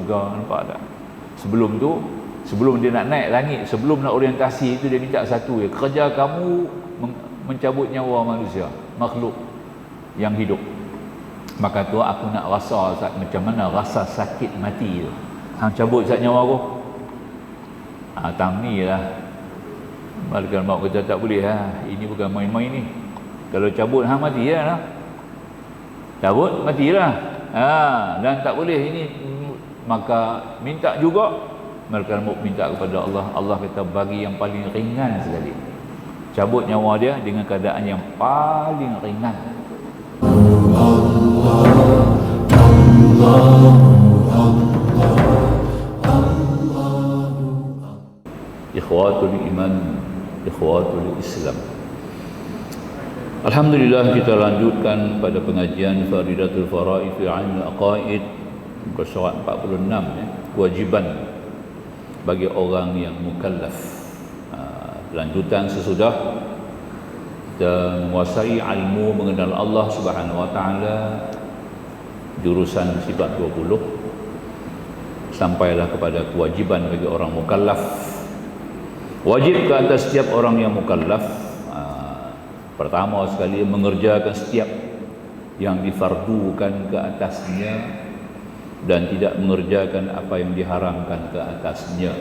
syurga, nampak tak? Sebelum tu, sebelum dia nak naik langit, sebelum nak orientasi itu dia minta satu ya, kerja kamu mencabut nyawa manusia, makhluk yang hidup. Maka tu aku nak rasa macam mana rasa sakit mati tu. Hang cabut sat nyawa aku. Tam ni lah. Malaikat maut kata tak boleh ini bukan main-main ni. Kalau cabut hang mati lah. Cabut matilah. Dan tak boleh ini, maka minta juga. Malaikat maut minta kepada Allah. Allah kata bagi yang paling ringan sekali. Cabut nyawa dia dengan keadaan yang paling ringan. Ikhwatul iman, ikhwatul Islam. Alhamdulillah, kita lanjutkan pada pengajian Faridatul Faraid fi Ilmu Aqaid, muka surat 46 ya, kewajiban bagi orang yang mukallaf. Lanjutan sesudah kita menguasai ilmu mengenal Allah Subhanahu wa taala, jurusan sifat 20, sampailah kepada kewajiban bagi orang mukallaf. Wajib ke atas setiap orang yang mukallaf, pertama sekali mengerjakan setiap yang difardukan ke atasnya dan tidak mengerjakan apa yang diharamkan ke atasnya.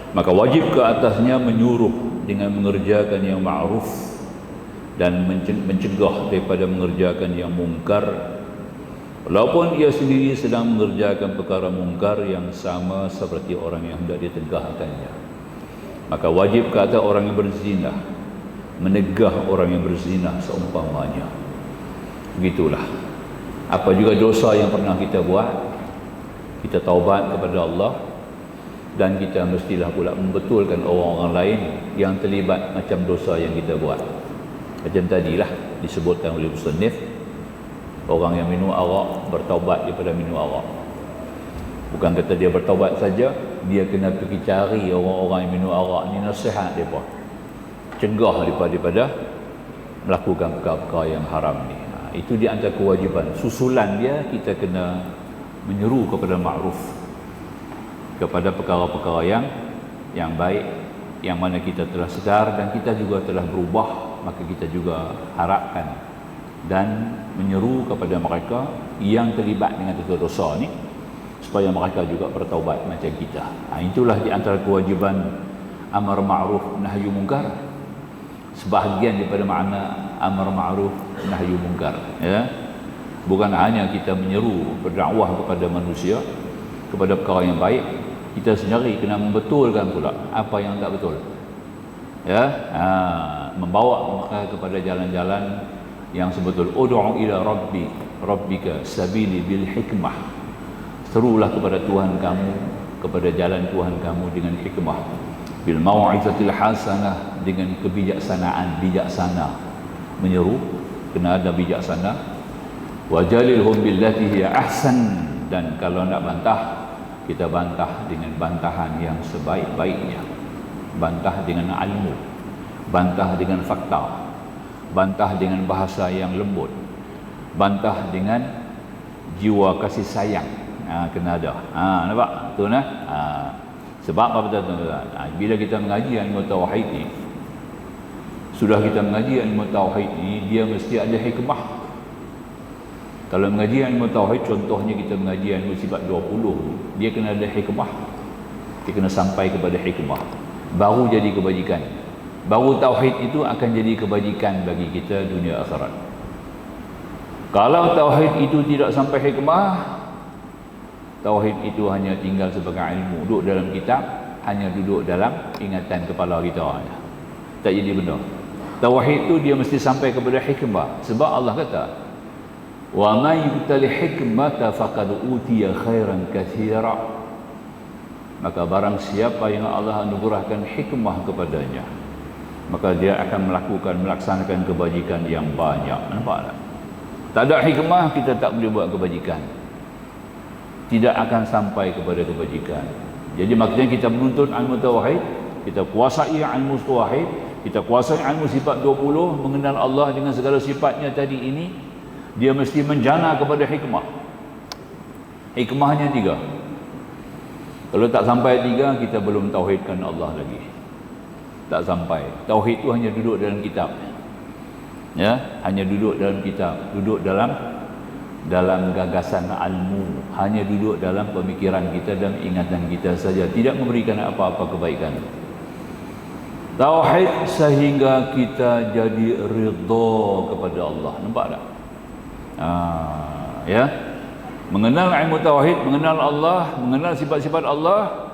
Maka wajib ke atasnya menyuruh dengan mengerjakan yang ma'ruf dan mencegah daripada mengerjakan yang mungkar, walaupun ia sendiri sedang mengerjakan perkara mungkar yang sama seperti orang yang hendak ditegahkannya. Maka wajib ke atas orang yang berzina menegah orang yang berzina seumpamanya. Begitulah. Apa juga dosa yang pernah kita buat, kita taubat kepada Allah, dan kita mestilah pula membetulkan orang-orang lain yang terlibat macam dosa yang kita buat. Macam tadilah disebutkan oleh musannif, orang yang minum arak bertaubat daripada minum arak. Bukan kata dia bertaubat saja, dia kena pergi cari orang-orang yang minum arak ni, nasihat mereka, cegah daripada melakukan perkara-perkara yang haram ni. Itu di antara kewajiban. Susulan dia, kita kena menyeru kepada ma'ruf, kepada perkara-perkara yang baik, yang mana kita telah sedar dan kita juga telah berubah. Maka kita juga harapkan dan menyeru kepada mereka yang terlibat dengan dosa-dosa ni supaya mereka juga bertaubat macam kita. Itulah di antara kewajiban amar ma'ruf nahyu munkar. Sebahagian daripada makna amar ma'ruf nahyu munkar, ya. Bukan hanya kita menyeru, berdakwah kepada manusia kepada perkara yang baik, kita sendiri kena membetulkan pula apa yang tak betul, ya. Membawa mereka kepada jalan-jalan yang sebetul. Ud'u ila rabbika sabili bil hikmah. Serulah kepada Tuhan kamu, kepada jalan Tuhan kamu dengan hikmah. Bil mau'izatil hasanah, dengan kebijaksanaan, bijaksana. Menyeru kena ada bijaksana. Wajalilhum billati hiya ahsan, dan kalau nak bantah, kita bantah dengan bantahan yang sebaik-baiknya. Bantah dengan ilmu, bantah dengan fakta, bantah dengan bahasa yang lembut, bantah dengan jiwa kasih sayang. Kena ada. Nampak? Tu nah. Sebab apa tuan-tuan? Bila kita mengaji ilmu tauhid ni, sudah kita mengaji ilmu tauhid ni, dia mesti ada hikmah. Kalau mengaji ilmu tauhid, contohnya kita mengaji ilmu sifat 20, dia kena ada hikmah. Dia kena sampai kepada hikmah, baru jadi kebajikan. Baru tauhid itu akan jadi kebajikan bagi kita dunia akhirat. Kalau tauhid itu tidak sampai hikmah, tauhid itu hanya tinggal sebagai ilmu, duduk dalam kitab, hanya duduk dalam ingatan kepala kita, tak jadi benda. Tauhid itu dia mesti sampai kepada hikmah. Sebab Allah kata, wa may yu'tal hikmata faqad utiya khairan katsira. Maka barang siapa yang Allah anugerahkan hikmah kepadanya, maka dia akan melaksanakan kebajikan yang banyak. Nampak tak? Tak ada hikmah, kita tak boleh buat kebajikan, tidak akan sampai kepada kebajikan. Jadi maknanya kita menuntut ilmu tauhid, kita kuasai ilmu tauhid, kita kuasai ilmu sifat 20, mengenal Allah dengan segala sifatnya tadi ini, dia mesti menjana kepada hikmah. Hikmahnya 3. Kalau tak sampai 3, kita belum tauhidkan Allah lagi. Tak sampai. Tauhid itu hanya duduk dalam kitab. Ya, hanya duduk dalam kitab, duduk dalam gagasan ilmu, hanya duduk dalam pemikiran kita dan ingatan kita saja, tidak memberikan apa-apa kebaikan. Tauhid sehingga kita jadi ridha kepada Allah. Nampak tak? Ya, mengenal ilmu tauhid, mengenal Allah, mengenal sifat-sifat Allah,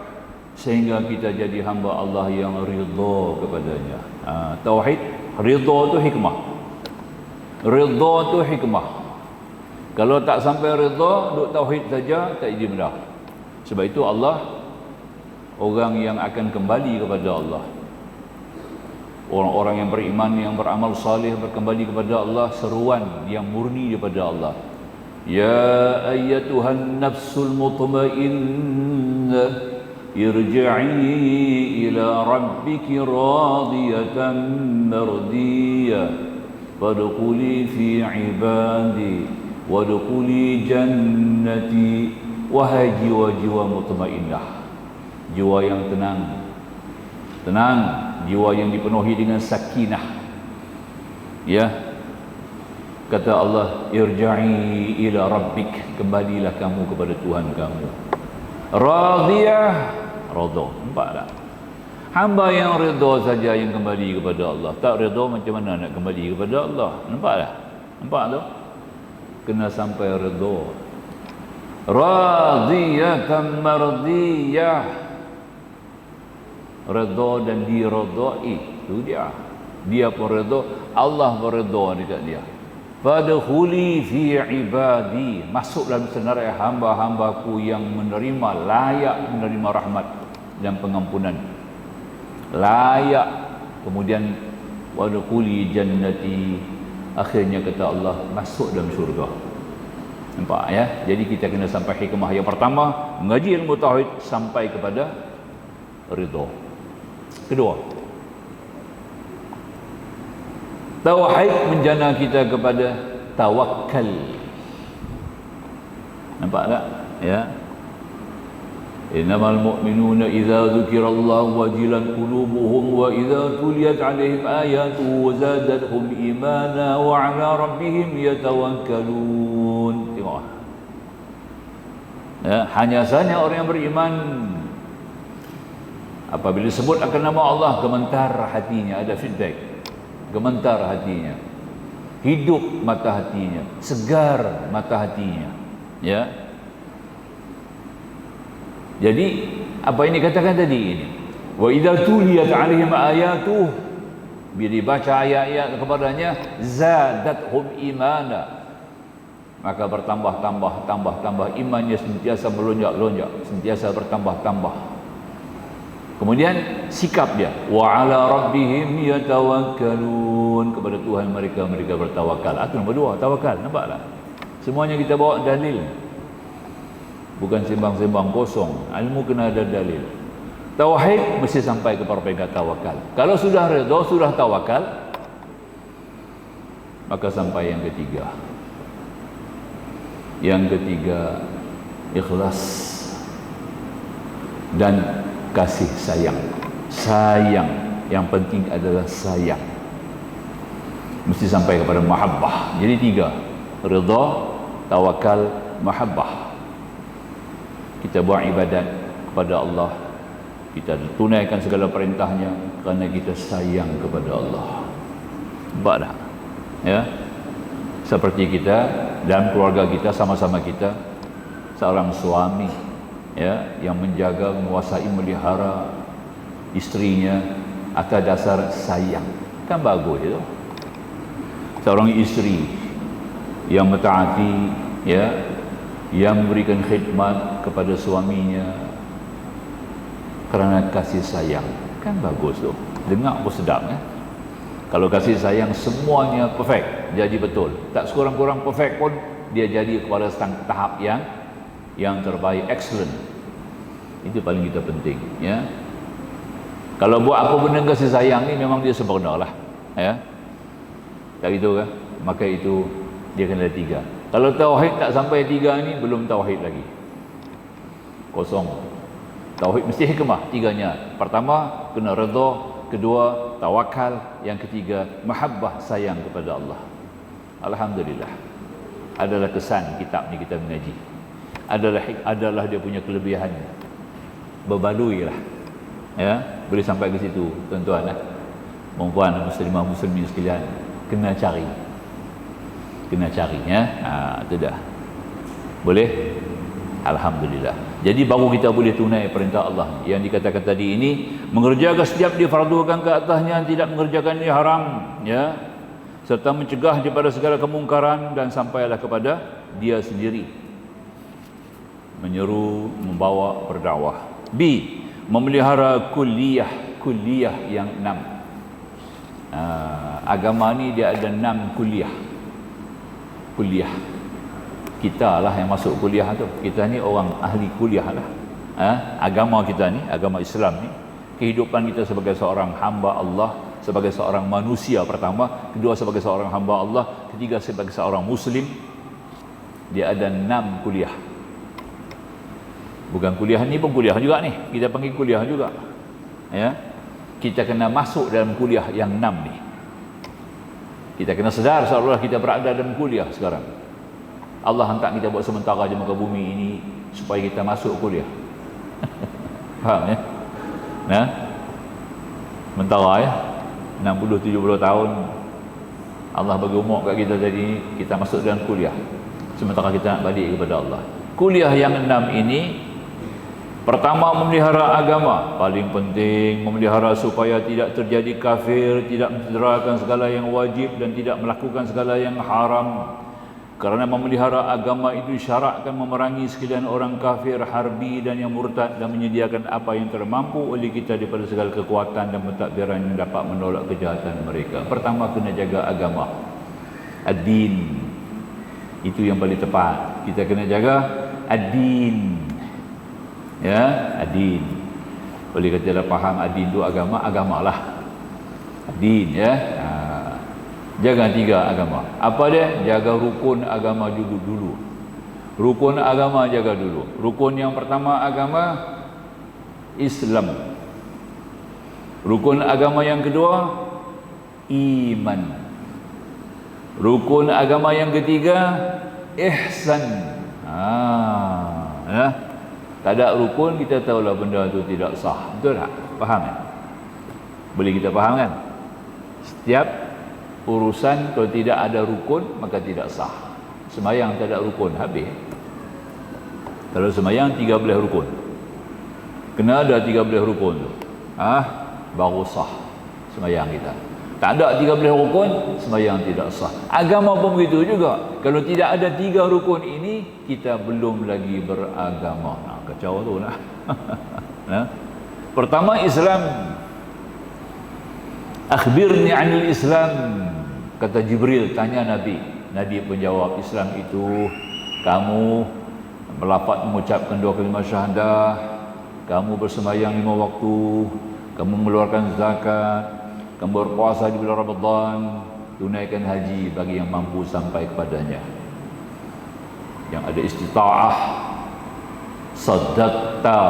sehingga kita jadi hamba Allah yang ridha kepadanya. Tauhid, ridha itu hikmah. Ridha itu hikmah. Kalau tak sampai ridha, duk tauhid saja, tak jadi mudah. Sebab itu Allah, orang yang akan kembali kepada Allah, orang-orang yang beriman, yang beramal salih, berkembali kepada Allah, seruan yang murni daripada Allah. Ya ayyatuhan nafsul mutmainnah, irji'i ila rabbiki radiyatan mardiyah, fadkhuli fi ibadi wadkhuli jannati. Wahai jiwa-jiwa mutmainnah, jiwa yang tenang, jiwa yang dipenuhi dengan sakinah. Ya, kata Allah, irja'i ila rabbik, kembalilah kamu kepada Tuhan kamu. Radiyah, redha. Nampak tak? Hamba yang redha saja yang kembali kepada Allah. Tak redha macam mana nak kembali kepada Allah? Nampak tak? Nampak tu? Kena sampai redha. Radiyatan mardiyah, redha dan diredai. Itu dia pun redha, Allah berredha dekat dia. Fadkhuli fi ibadi, masuk dalam senarai hamba-hambaku yang menerima, layak menerima rahmat dan pengampunan, layak. Kemudian wadkhuli jannati, akhirnya kata Allah, masuk dalam syurga. Nampak ya? Jadi kita kena sampai hikmah yang pertama, mengaji ilmu tauhid sampai kepada ridha. Kedua, tauhid menjana kita kepada tawakal. Nampak tak? Ya. Innamal mu'minuna idza dzukirallahu wajilat qulubuhum wa idza tuliyat 'alaihim ayatuhu zadatuhum imana wa 'ala rabbihim yatawakkalun. Tengok. Ya, hanya saja orang yang beriman, apabila disebut akan nama Allah, gemetar hatinya, ada feedback. Gemetar hatinya, hidup mata hatinya, segar mata hatinya. Ya. Jadi apa yang dikatakan tadi ini, wa idza tuliyat 'alaihim ayatuh, bila dibaca ayat-ayat kepadanya, zadatuhum imana, maka bertambah imannya, sentiasa melonjak-lonjak, sentiasa bertambah-tambah. Kemudian sikap dia, wa 'ala rabbihim yatawakkalun, kepada Tuhan mereka bertawakal. Itu nombor 2, tawakal. Nampak tak? Semuanya kita bawa dalil, bukan sembang-sembang kosong. Ilmu kena ada dalil. Tauhid mesti sampai ke peringkat tawakal. Kalau sudah redha, sudah tawakal, maka sampai yang ketiga. Yang ketiga, ikhlas dan kasih sayang. Sayang, yang penting adalah sayang. Mesti sampai kepada mahabbah. Jadi 3, redha, tawakal, mahabbah. Kita buat ibadat kepada Allah, kita tunaikan segala perintahnya kerana kita sayang kepada Allah. Nampak tak? Ya, seperti kita dalam keluarga kita, sama-sama kita, seorang suami, ya, yang menjaga, menguasai, melihara istrinya atas dasar sayang, kan bagus itu. Seorang istri yang mentaati, ya, yang memberikan khidmat kepada suaminya kerana kasih sayang, kan bagus tu. Dengar pun sedap ya. Kalau kasih sayang semuanya perfect, jadi betul. Tak sekurang-kurang perfect pun dia jadi kepada tahap yang terbaik, excellent. Itu paling kita penting, ya. Kalau buat apa benda kasih sayang ni memang dia sempurna lah, ya. Tak gitu kan? Maka itu dia kena ada 3. Kalau tauhid tak sampai 3 ni, belum tauhid lagi. kosong. Tauhid mesti hikmah, tiganya. Pertama, kena redha. Kedua, tawakal. Yang ketiga, mahabbah, sayang kepada Allah. Alhamdulillah. Adalah kesan kitab ni kita mengaji. Adalah dia punya kelebihan. Berbaloi lah. Ya, boleh sampai ke situ, tuan-tuan lah. Perempuan muslimah muslimin sekalian, kena cari. Kena cari ya. Itu dah. Boleh? Alhamdulillah. Jadi baru kita boleh tunai perintah Allah yang dikatakan tadi ini, mengerjakan setiap difardukan ke atasnya, tidak mengerjakan ini haram, ya. Serta mencegah daripada segala kemungkaran dan sampailah kepada dia sendiri. Menyeru, membawa, berdakwah. B. Memelihara kuliah yang 6. Agama ni dia ada 6 kuliah. Kita lah yang masuk kuliah tu. Kita ni orang ahli kuliah lah. Agama kita ni, agama Islam ni, kehidupan kita sebagai seorang hamba Allah, sebagai seorang manusia pertama, kedua sebagai seorang hamba Allah, ketiga sebagai seorang muslim, dia ada 6 kuliah. Bukan kuliah ni pun kuliah juga ni, kita panggil kuliah juga, ya. Kita kena masuk dalam kuliah yang 6 ni. Kita kena sedar seolah-olah kita berada dalam kuliah sekarang. Allah hantar kita buat sementara je muka bumi ini supaya kita masuk kuliah. Faham ya? Nah, sementara ya, 60-70 tahun Allah bagi umur kat kita tadi, kita masuk dalam kuliah. Sementara kita nak balik kepada Allah. Kuliah yang 6 ini, pertama, memelihara agama. Paling penting, memelihara supaya tidak terjadi kafir, tidak mencederakan segala yang wajib dan tidak melakukan segala yang haram. Kerana memelihara agama itu syaratkan memerangi sekalian orang kafir, harbi dan yang murtad, dan menyediakan apa yang termampu oleh kita daripada segala kekuatan dan pentadbiran yang dapat menolak kejahatan mereka. Pertama, kena jaga agama. Ad-din. Itu yang paling tepat. Kita kena jaga ad-din. Ya, ad-din. Boleh kata dah faham ad-din tu agama, agamalah. Ad-din ya. Jaga 3 agama. Apa dia? Jaga rukun agama dulu. Rukun agama jaga dulu. Rukun yang pertama agama Islam. Rukun agama yang kedua iman. Rukun agama yang ketiga ihsan. Ya. Tak ada rukun, kita tahulah benda tu tidak sah. Betul tak? Faham kan? Boleh kita faham kan? Setiap urusan kalau tidak ada rukun maka tidak sah. Semayang tak ada rukun, habis. Kalau semayang 13 rukun, kena ada 13 rukun tu, baru sah semayang kita. Tak ada 13 rukun, semayang tidak sah. Agama pun begitu juga. Kalau tidak ada 3 rukun ini, kita belum lagi beragama. Kacau tu lah. Pertama, Islam. Akhbirni anil Islam, kata Jibril, tanya Nabi. Nabi pun jawab, Islam itu kamu melafaz mengucapkan 2 kalimah syahadah, kamu bersembahyang 5 waktu, kamu mengeluarkan zakat, kamu berpuasa di bulan Ramadan, tunaikan haji bagi yang mampu sampai kepadanya, yang ada istita'ah. Sadaqta,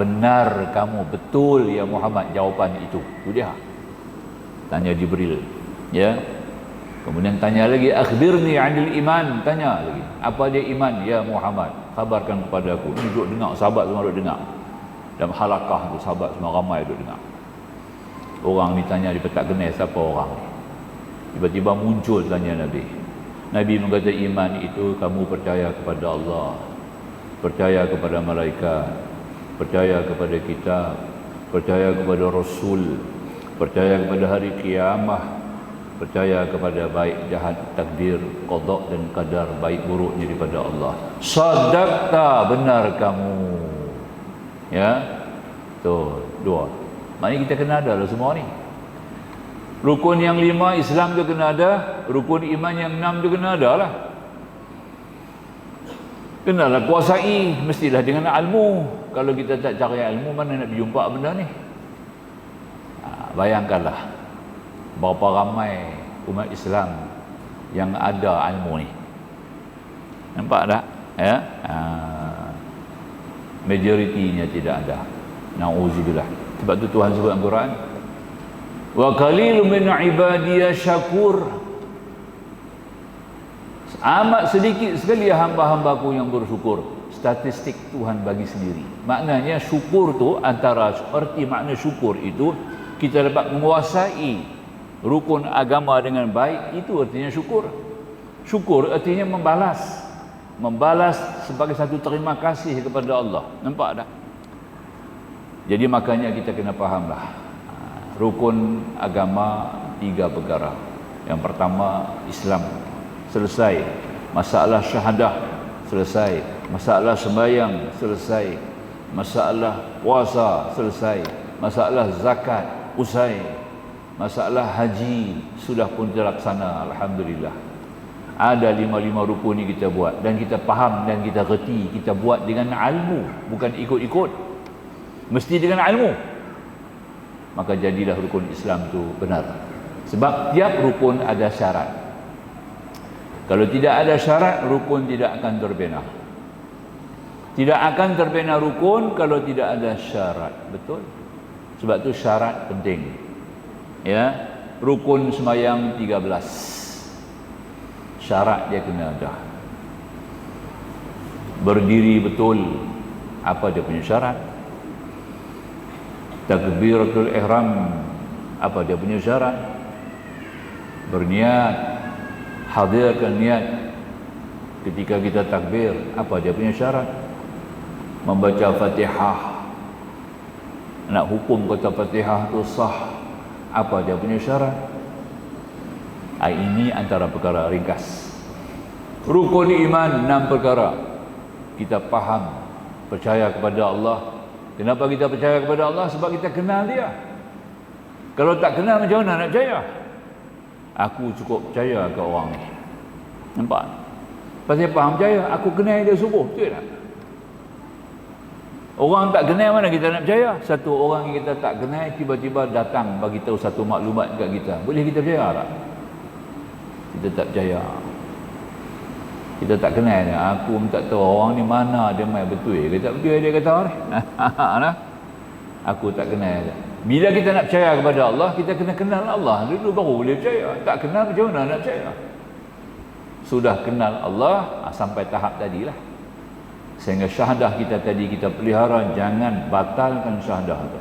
benar kamu, betul ya Muhammad jawapan itu. Itu dia. Tanya Jibril, ya. Kemudian tanya lagi, akhbirni 'anil iman, tanya lagi, apa dia iman ya Muhammad? Khabarkan kepada aku. Duduk dengar, sahabat semua duduk dengar. Dalam halaqah tu sahabat semua ramai duduk dengar. Orang ni tanya, dia tak kenal siapa orang ni. Tiba-tiba muncul tanya Nabi. Nabi mengatakan iman itu kamu percaya kepada Allah, percaya kepada malaikat, percaya kepada kitab, percaya kepada Rasul, percaya kepada hari kiamah, percaya kepada baik jahat takdir, qada dan qadar, baik buruknya daripada Allah. Sadaqta, benar kamu. Ya. Tu, 2. Maknanya kita kena ada lah semua ni. Rukun yang 5 Islam tu kena ada, rukun iman yang 6 tu kena ada lah. Kenalah kuasai, mestilah dengan ilmu. Kalau kita tak cari ilmu, mana nak jumpa benda ni? Bayangkanlah berapa ramai umat Islam yang ada ilmu ni. Nampak tak? Ya. Majoritinya tidak ada. Nauzubillah. Sebab tu Tuhan sebut dalam Quran, wa qalilun min ibadiy syakur. Amat sedikit sekali hamba-hambaku yang bersyukur. Statistik Tuhan bagi sendiri. Maknanya syukur tu antara seperti makna syukur itu kita dapat menguasai rukun agama dengan baik, itu artinya syukur. Syukur artinya membalas. Membalas sebagai satu terima kasih kepada Allah. Nampak tak? Jadi makanya kita kena fahamlah. Rukun agama 3 perkara. Yang pertama Islam, selesai. Masalah syahadah, selesai. Masalah sembahyang, selesai. Masalah puasa, selesai. Masalah zakat, usai. Masalah haji sudah pun terlaksana, alhamdulillah. Ada 5 rukun ni kita buat dan kita faham dan kita reti, kita buat dengan ilmu, bukan ikut-ikut. Mesti dengan ilmu. Maka jadilah rukun Islam tu benar. Sebab tiap rukun ada syarat. Kalau tidak ada syarat, rukun tidak akan terbina. Tidak akan terbina rukun kalau tidak ada syarat. Betul? Sebab tu syarat penting. Ya, rukun sembahyang 13. Syarat dia kena ada. Berdiri betul, apa dia punya syarat? Takbiratul ihram, apa dia punya syarat? Berniat, hadirkan niat ketika kita takbir, apa dia punya syarat? Membaca Fatihah, nak hukum kata Fatihah itu sah, apa dia punya syarat? Ini antara perkara ringkas. Rukun iman 6 perkara. Kita faham, percaya kepada Allah. Kenapa kita percaya kepada Allah? Sebab kita kenal dia. Kalau tak kenal, macam mana nak percaya? Aku cukup percaya ke orang ni. Nampak? Pasal faham percaya, aku kenal dia subuh. Betul tak? Orang tak kenal, mana kita nak percaya? Satu orang yang kita tak kenal tiba-tiba datang bagi tahu satu maklumat dekat kita. Boleh kita percaya tak? Kita tak percaya. Kita tak kenal dia. Aku pun tak tahu orang ni mana dia main betul. Dia tak betul dia kata ni. Aku tak kenal dia. Bila kita nak percaya kepada Allah, kita kena kenal Allah. Dulu baru boleh percaya. Tak kenal macam mana nak percaya? Sudah kenal Allah, sampai tahap tadilah. Sehingga syahadah kita tadi kita pelihara, jangan batalkan syahadah tu.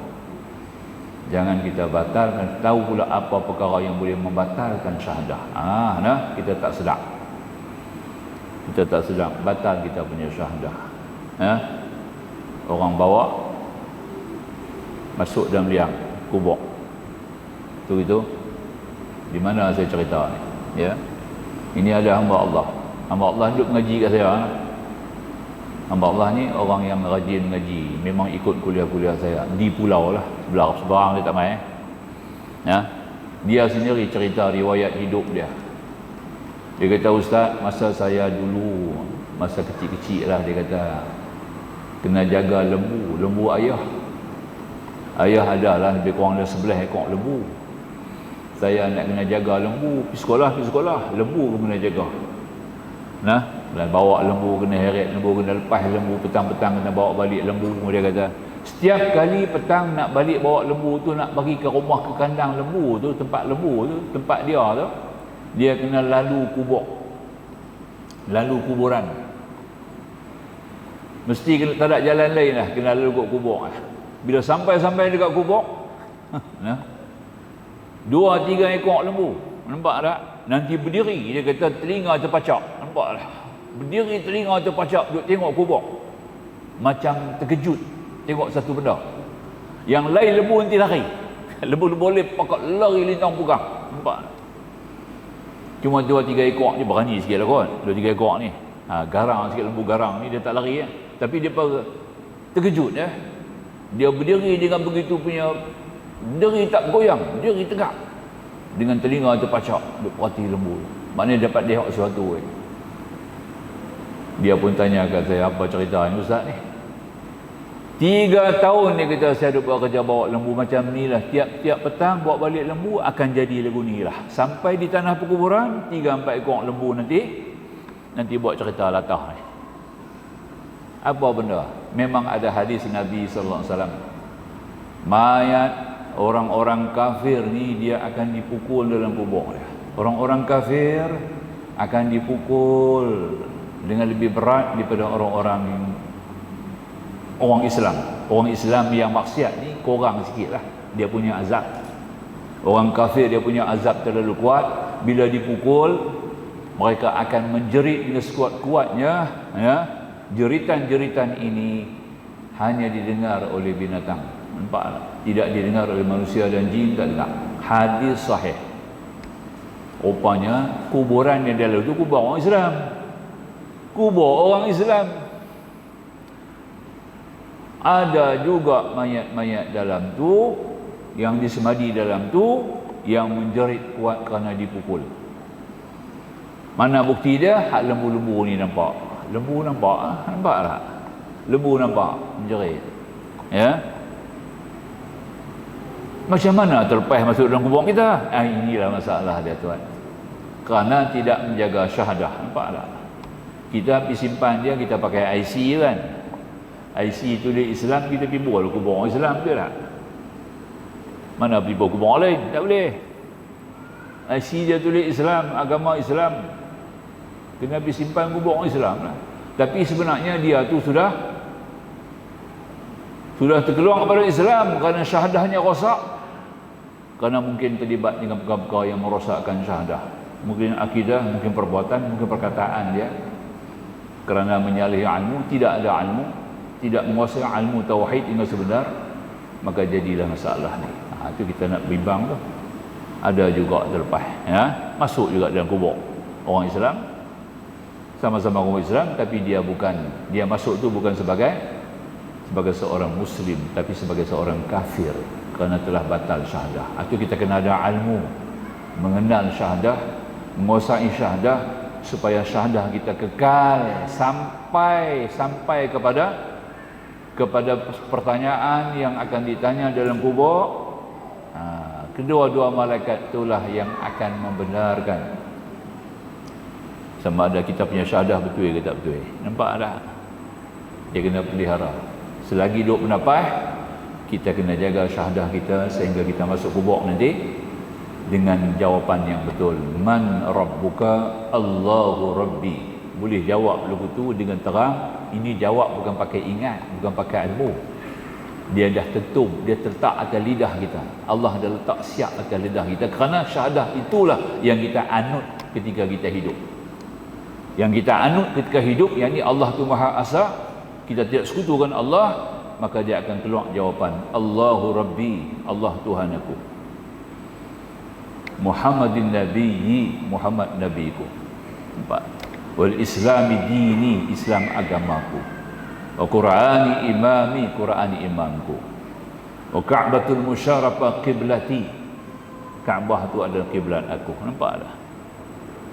Jangan kita batalkan. Tahu pula apa perkara yang boleh membatalkan syahadah. Kita tak sedap. Kita tak sedap. Batal kita punya syahadah. Orang bawa masuk dalam liang kubur. Itu di mana saya cerita ni. Ya. Ini ada hamba Allah. Hamba Allah duduk mengaji kat saya. Hamba Allah ni orang yang rajin mengaji, memang ikut kuliah-kuliah saya di pulau lah, sebarang dia tak main. Ya. Dia sendiri cerita riwayat hidup dia. Dia kata, Ustaz, masa saya dulu, masa kecil-kecil lah, dia kata kena jaga lembu ayah. Ayah adalah lebih kurang 11 ekor lembu. Saya nak kena jaga lembu, pergi sekolah, lembu pun kena jaga. Dan bawa lembu kena heret, lembu kena lepas, lembu petang-petang kena bawa balik lembu. Dia kata setiap kali petang nak balik bawa lembu tu, nak pergi ke rumah, ke kandang lembu tu, tempat lembu tu, tempat dia tu, dia kena lalu kuburan. Mesti kena, tak ada jalan lain lah, kena lalu kat kubur lah. Bila sampai dekat kubur, 2-3 ekor lembu, nampak tak? Nanti berdiri, dia kata telinga terpacak, nampak tak? Berdiri telinga terpacak, duduk tengok kubur, macam terkejut tengok satu benda. Yang lain lembu nanti lari. Lembu boleh pakat lari lintang pegang, nampak? Cuma 2-3 ekor ni berani sikit lah kot. 2-3 ekor ni garang sikit, lembu garang ni dia tak lari ya. Tapi dia terkejut ya. Dia berdiri dengan begitu punya, berdiri tak goyang, berdiri tegak dengan telinga terpacak, duk perhati lembu. Maknanya dapat lihat sesuatu. Dia pun tanya kat saya, apa cerita ni Ustaz ni? 3 tahun dia kata saya duk buat kerja bawa lembu macam ni lah. Tiap-tiap petang bawa balik lembu akan jadi lagu ni lah. Sampai di tanah perkuburan 3-4 ekor lembu nanti buat cerita latah ni. Apa benda? Memang ada hadis Nabi sallallahu alaihi wasallam. Mayat orang-orang kafir ni dia akan dipukul dalam kubur dia. Orang-orang kafir akan dipukul dengan lebih berat daripada orang Islam. Orang Islam yang maksiat ni kurang sikitlah dia punya azab. Orang kafir dia punya azab terlalu kuat, bila dipukul mereka akan menjerit dengan sekuat-kuatnya, ya. Jeritan-jeritan ini hanya didengar oleh binatang. Nampak? Tidak didengar oleh manusia dan jin, tak dengar. Hadis sahih. Rupanya kuburan yang dalam itu kubur orang Islam. Kubur orang Islam. Ada juga mayat-mayat dalam tu yang disemadi dalam tu yang menjerit kuat kerana dipukul. Mana bukti dia? Hak lembu-lembu ni nampak. Lembu nampak, nampak tak? Lembu nampak menjerit. Ya. Macam mana terlepas masuk dalam kubur kita? Inilah masalah dia, tuan. Kerana tidak menjaga syahadah. Nampak tak? Kita pergi simpan dia, kita pakai IC kan. IC tulis Islam, kita pergi bual kubur orang Islam, betul tak? Mana pergi bual kubur orang lain? Tak boleh. IC dia tulis Islam, agama Islam, kena pergi simpan kubur orang Islam lah. Tapi sebenarnya dia tu sudah terkeluar kepada Islam kerana syahadahnya rosak, kerana mungkin terlibat dengan perkara-perkara yang merosakkan syahadah. Mungkin akidah, mungkin perbuatan, mungkin perkataan dia. Kerana menyalahi ilmu, tidak ada ilmu, tidak menguasai ilmu tauhid yang sebenar, maka jadilah masalah ni. Itu kita nak bimbang tu. Ada juga terlepas, ya, masuk juga dalam kubur orang Islam, sama-sama orang Islam, tapi dia masuk tu bukan sebagai seorang Muslim, tapi sebagai seorang kafir kerana telah batal syahadah. Itu kita kena ada ilmu, mengenal syahadah, menguasai syahadah, supaya syahadah kita kekal sampai kepada pertanyaan yang akan ditanya dalam kubur. Kedua-dua malaikat itulah yang akan membenarkan sama ada kita punya syahadah betul ke tak betul. Nampak tak? Dia kena pelihara. Selagi duduk bernafas, kita kena jaga syahadah kita sehingga kita masuk kubur nanti dengan jawapan yang betul. Man rabbuka? Allahu rabbi. Boleh jawab lagu tu dengan terang. Ini jawab bukan pakai ingat, bukan pakai ilmu. Dia dah tentu, dia terletak atas lidah kita. Allah dah letak siap atas lidah kita, kerana syahadah itulah yang kita anut ketika kita hidup. Yang kita anut ketika hidup, yang ni Allah tu Maha Asa, kita tidak sekutukan Allah, maka dia akan keluar jawapan Allahu Rabbi, Allah Tuhan aku. Muhammadin Nabiyyi, Muhammad Nabiku. Nampak? Wal Islami dini, Islam agamaku. Wa Qur'ani imami, Qur'ani imamku. Wa Ka'batul Musyarafah qiblati, Kaabah tu adalah kiblat aku. Nampak tak?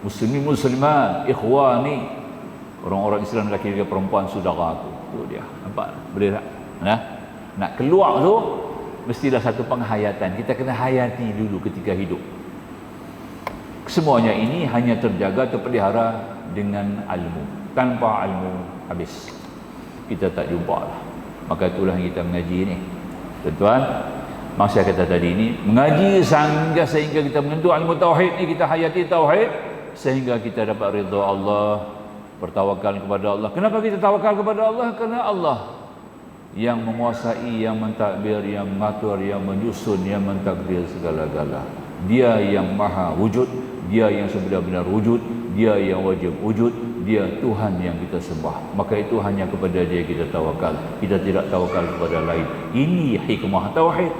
Muslimin muslimat, ikhwani, orang-orang Islam lelaki dan perempuan saudara aku. Tu dia. Nampak? Boleh tak? Nah, nak keluar tu mestilah satu penghayatan. Kita kena hayati dulu ketika hidup. Semuanya ini hanya terjaga, terpelihara dengan ilmu. Tanpa ilmu habis, kita tak jumpa lah. Maka itulah yang kita mengaji ni, tuan-tuan. Masa kata tadi ni, mengaji sehingga kita menyentuh ilmu tauhid ni, kita hayati tauhid sehingga kita dapat ridha Allah, bertawakal kepada Allah. Kenapa kita tawakal kepada Allah? Kerana Allah yang menguasai, yang mentadbir, yang mengatur, yang menyusun, yang mentakdir segala-gala. Dia yang maha wujud, dia yang sebenar-benar wujud, dia yang wajib wujud, dia Tuhan yang kita sembah. Maka itu hanya kepada dia kita tawakal. Kita tidak tawakal kepada lain. Ini hikmah tauhid.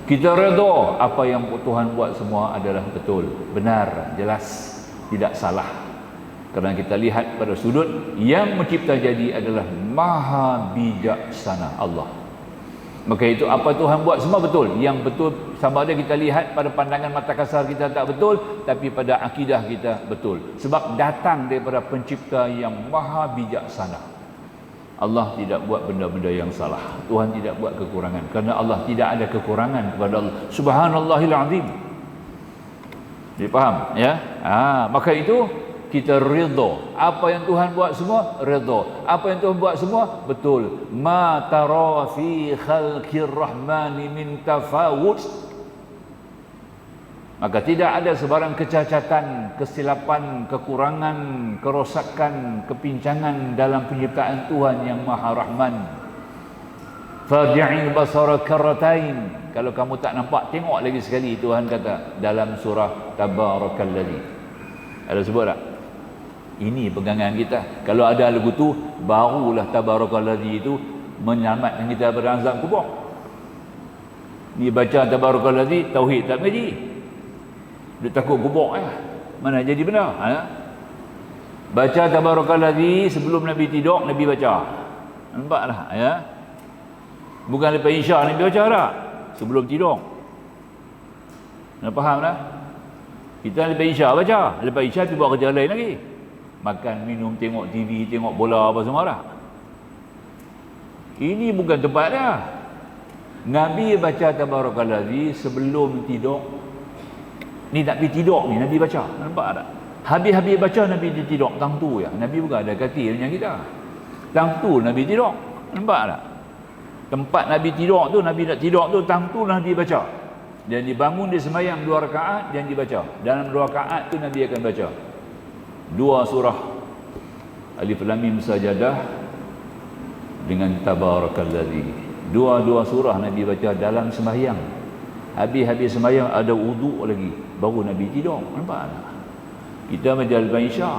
Kita redha apa yang Tuhan buat semua adalah betul, benar, jelas, tidak salah. Kerana kita lihat pada sudut yang mencipta jadi adalah maha bijaksana Allah. Maka itu apa Tuhan buat semua betul. Yang betul, sama ada kita lihat pada pandangan mata kasar kita tak betul, tapi pada akidah kita betul. Sebab datang daripada pencipta yang maha bijaksana. Allah tidak buat benda-benda yang salah. Tuhan tidak buat kekurangan. Kerana Allah tidak ada kekurangan kepada Allah. Subhanallahil azim. Dia faham? Ya? Maka itu kita ridha. Apa yang Tuhan buat semua, ridha. Apa yang Tuhan buat semua, betul. Ma tara fi khalqir rahmani min tafawut. Maka tidak ada sebarang kecacatan, kesilapan, kekurangan, kerosakan, kepincangan dalam penciptaan Tuhan yang Maha Rahman. Farji'il basara karratain. Kalau kamu tak nampak, tengok lagi sekali, Tuhan kata dalam surah Tabarakalladzi. Ada sebut tak? Ini pegangan kita. Kalau ada lagu tu, barulah Tabarakalladzi itu menyelamatkan kita daripada azab kubur. Ni baca Tabarakalladzi, tauhid tak mengaji. Dia takut kubur mana jadi benar. Baca Tabarakalladzi sebelum Nabi tidur, Nabi baca. Nampaklah ya. Bukan lepas Isya Nabi baca tak? Sebelum tidur. Nak faham tak? Kita lepas Isya baca, lepas Isya pergi buat kerja lain lagi. Makan, minum, tengok TV, tengok bola apa semua dah. Ini bukan tempat dia. Nabi baca Tabarakalladzi sebelum tidur. Ni nak pergi tidur ni, Nabi baca. Nampak tak? Habis-habis baca, Nabi tidur. Tang tu ya. Nabi bukan ada katil macam kita. Tang tu Nabi tidur. Nampak tak? Tempat Nabi tidur tu, Nabi nak tidur tu, tang tu Nabi baca. Dan dibangun, dia sembahyang 2 rakaat dan dibaca. Dalam 2 rakaat tu Nabi akan baca 2 surah Alif Lam Mim Sajadah dengan Tabarakalladzi. 2 surah Nabi baca dalam sembahyang. Habis-habis sembahyang ada wuduk lagi, baru Nabi tidur. Nampak tak? Kita macam lepas Isya.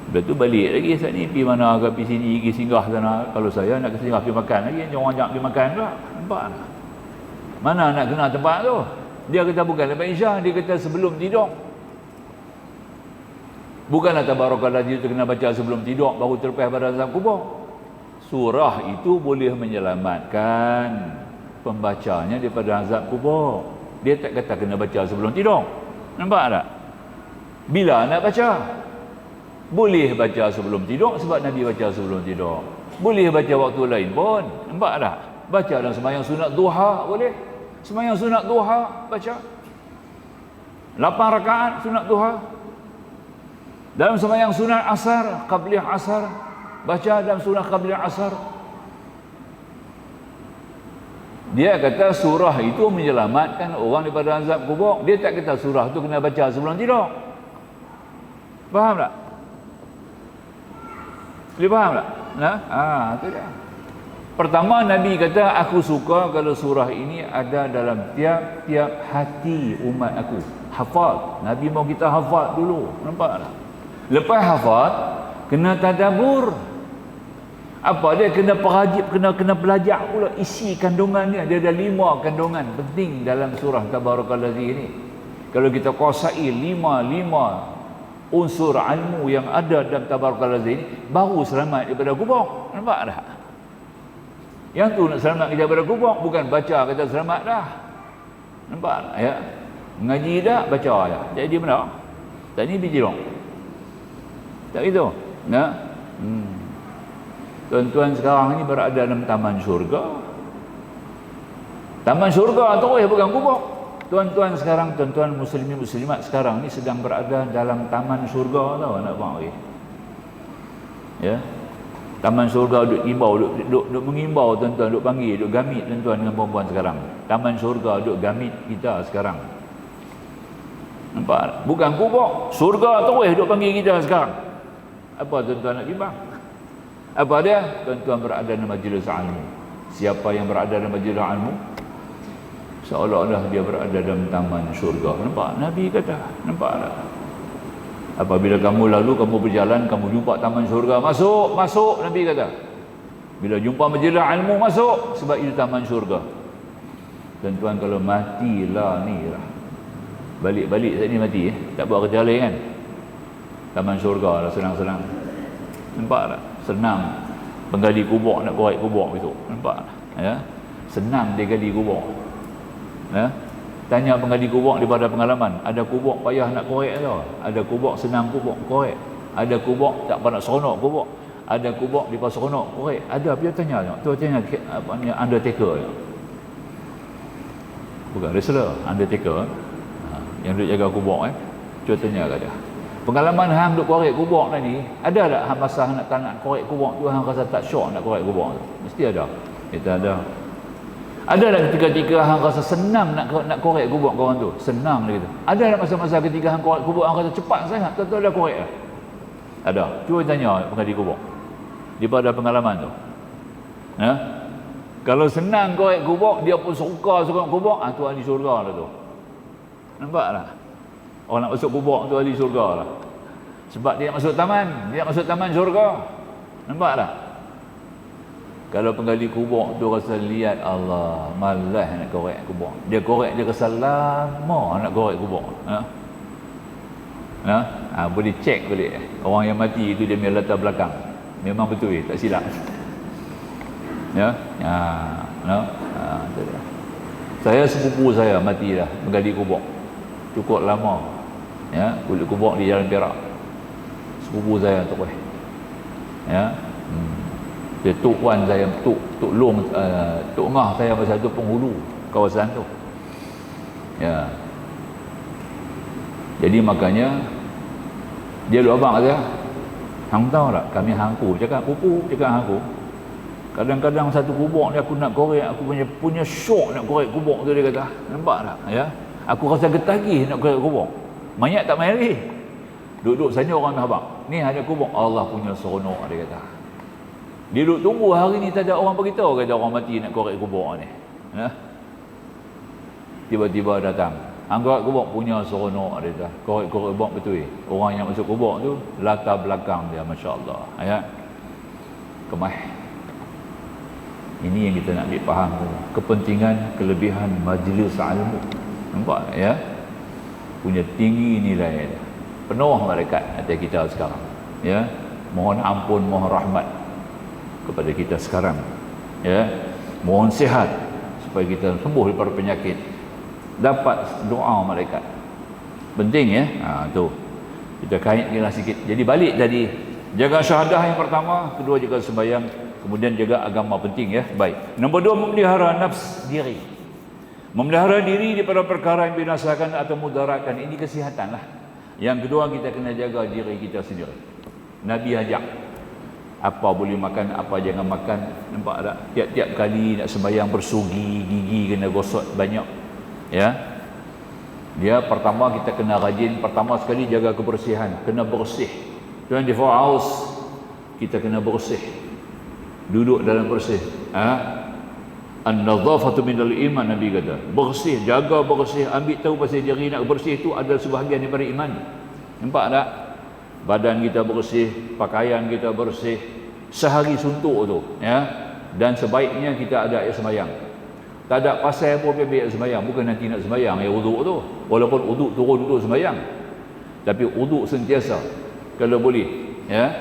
Lepas tu balik lagi saat ni, pergi mana ke, pergi sini, pergi singgah sana. Kalau saya nak ke singgah pergi makan lagi, jangan ajak pergi makan pula. Nampak tak? Mana nak kenal tempat tu? Dia kata bukan lepas Isya, dia kata sebelum tidur. Bukanlah Tabarakalladzi itu kena baca sebelum tidur baru terlepas pada azab kubur. Surah itu boleh menyelamatkan pembacanya daripada azab kubur. Dia tak kata kena baca sebelum tidur. Nampak tak? Bila nak baca? Boleh baca sebelum tidur sebab Nabi baca sebelum tidur. Boleh baca waktu lain pun. Nampak tak? Baca dalam sembahyang sunat duha boleh. Sembahyang sunat duha baca 8 rakaat sunat duha. Dalam sembahyang sunat asar, qabliyah asar, baca dalam sunat qabliyah asar. Dia kata surah itu menyelamatkan orang daripada azab kubur. Dia tak kata surah itu kena baca sebelum tidur. Faham tak? Boleh faham tak? Itu dia. Pertama, Nabi kata, aku suka kalau surah ini ada dalam tiap-tiap hati umat aku. Hafal. Nabi mau kita hafal dulu. Nampak tak? Lepas hafal, kena tadabbur. Apa dia kena perajib, kena belajar pula isi kandungan dia. Dia ada 5 kandungan penting dalam surah Tabarakalladzi ini. Kalau kita kuasai 5 unsur ilmu yang ada dalam Tabarakalladzi ini, baru selamat daripada kubur. Nampak tak? Yang tu nak selamat kita daripada kubur, bukan baca kata selamat dah. Nampak tak? Ya. Mengaji dah, baca dah. Jadi benar. Tak ni bijirong. Tak gitu. Nah. Tuan-tuan sekarang ni berada dalam taman syurga. Taman syurga tu bukan kubur. Tuan-tuan sekarang, tuan-tuan muslimin muslimat sekarang ni sedang berada dalam taman syurga, tahu nak faham ke? Ya. Taman syurga duk imbau, duk mengimbau tuan-tuan, duk panggil, duk gamit tuan-tuan dengan perempuan sekarang. Taman syurga duk gamit kita sekarang. Nampak? Bukan kubur. Syurga tu duk panggil kita sekarang. Apa tuan-tuan nak bimbang? Apa dia? Tuan-tuan berada dalam majlis ilmu. Siapa yang berada dalam majlis ilmu, seolah-olah dia berada dalam taman syurga. Nampak? Nabi kata. Nampak tak? Apabila kamu lalu, kamu berjalan, kamu jumpa taman syurga, masuk, masuk, Nabi kata. Bila jumpa majlis ilmu, masuk, sebab itu taman syurga. Tuan-tuan, kalau matilah ni lah. Balik-balik saat ni mati, tak buat kerja lain kan? Taman syurga lah, senang-senang. Nampak tak? Senang penggali kubur nak korek kubur itu. Nampak? Ya. Senang dia gali kubur. Ya. Tanya penggali kubur daripada pengalaman. Ada kubur payah nak korek tau. Ada kubur senang kubur korek. Ada kubur tak nak seronok kubur. Ada kubur di pas seronok korek. Ada dia tanya tu tanya apa ni undertaker. Bukan wrestler, undertaker. Yang duk jaga kubur cuba tanya kat dia. Pengalaman hang duk korek kubur tadi, ada tak hang masa tak nak korek kubur tu hang rasa tak syok nak korek kubur tu? Mesti ada. Kita ada. Ada tak ketika-ketika hang rasa senang nak korek kubur kawan tu? Senang dia kata. Ada tak masa-masa ketika hang korek kubur hang rasa cepat sangat, tak dah korek dah? Ada. Cuba tanya pengadil kubur. Daripada pengalaman tu. Ya? Kalau senang korek kubur, dia pun suka kubur, tu ahli syurga lah tu. Nampak tak? Orang nak masuk kubur tu ahli syurga lah. Sebab dia masuk taman syurga. Nampak tak? Kalau penggali kubur tu rasa lihat Allah, malas nak korek kubur. Dia korek dia rasa lama nak korek kubur. Boleh cek boleh. Orang yang mati itu dia punya latar belakang. Memang betul tak silap. Saya sepupu saya mati dah menggali kubur. Cukup lama. Kulit kubur di Jalan Perak. Sepupu saya tu dia Tok Wan saya, Tok Long, Tok Ngah saya masa tu penghulu kawasan tu. Jadi makanya dia duk abang kata, hang tahu tak, kami hangku cakap pupu cakap hangku. Kadang-kadang satu kubur ni aku nak korek, aku punya syok nak korek kubur tu, dia kata. Nampak tak? Aku rasa getagih nak korek kubur. Mayat tak main lagi. Duduk sana orang abang. Ni ada kubur, Allah punya seronok, dia kata. Dia duduk tunggu hari ni tak ada orang beritahu kata orang mati nak korek kubur ni. Tiba-tiba datang. Angkat kubur punya seronok, dia kata. Korek kubur betul. Orang yang masuk kubur tu latar belakang dia masya-Allah. Kemah. Ini yang kita nak ambil faham tu. Kepentingan kelebihan majlis ilmu. Nampak ya? Punya tinggi nilai dia. Penuh malaikat atas kita sekarang. Ya. Mohon ampun, mohon rahmat kepada kita sekarang. Ya. Mohon sihat supaya kita sembuh daripada penyakit. Dapat doa malaikat. Penting ya. Tu. Kita kaitkanlah sikit. Jadi balik tadi, jaga syahadah yang pertama, kedua jaga sembahyang, kemudian jaga agama, penting ya. Baik. Nombor 2, memelihara nafs diri. Memelihara diri daripada perkara yang binasakan atau mudaratkan. Ini kesihatan lah. Yang kedua, kita kena jaga diri kita sendiri. Nabi ajak apa boleh makan, apa jangan makan. Nampak tak? Tiap-tiap kali nak sembahyang bersugi, gigi kena gosok banyak. Ya. Dia pertama kita kena rajin. Pertama sekali jaga kebersihan. Kena bersih. 24 hours kita kena bersih. Duduk dalam bersih. An-nadhafatu minal iman, Nabi kata. Bersih, jaga bersih, ambil tahu pasal diri nak bersih itu adalah sebahagian daripada iman. Nampak tak? Badan kita bersih, pakaian kita bersih, sehari suntuk tu, ya. Dan sebaiknya kita ada air sembahyang. Tak ada pasal pun pergi air sembahyang, bukan nanti nak sembahyang air wuduk tu. Walaupun wuduk turun duduk sembahyang. Tapi wuduk sentiasa kalau boleh, ya.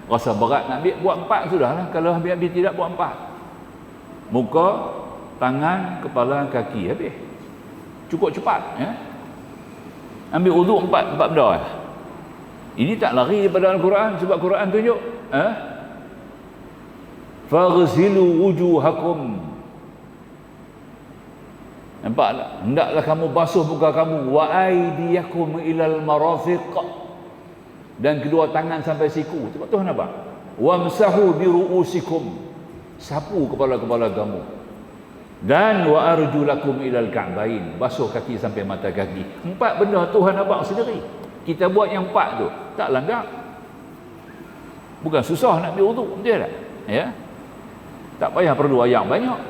Rasa berat nak ambil, buat 4 sudahlah. Kalau habis-habis tidak, buat 4. Muka, tangan, kepala, kaki, habis. Cukup cepat, ya. Ambil wuduk 4 benda. Ini tak lari daripada Al-Quran, sebab Quran tunjuk, faghsilu wujuhakum. Nampak tak? Hendaklah kamu basuh muka kamu, wa aydiyakum ilal marafiq. Dan kedua tangan sampai siku. Sebab Tuhan apa? Wamsahu bi ru'usikum. Sapu kepala-kepala kamu. Dan wa arjulakum ilal ka'bain. Basuh kaki sampai mata kaki. 4 benda Tuhan abang sendiri. Kita buat yang 4 tu, tak langgar. Bukan susah nak ambil wuduk, betul tak? Ya. Tak payah perlu ayat banyak.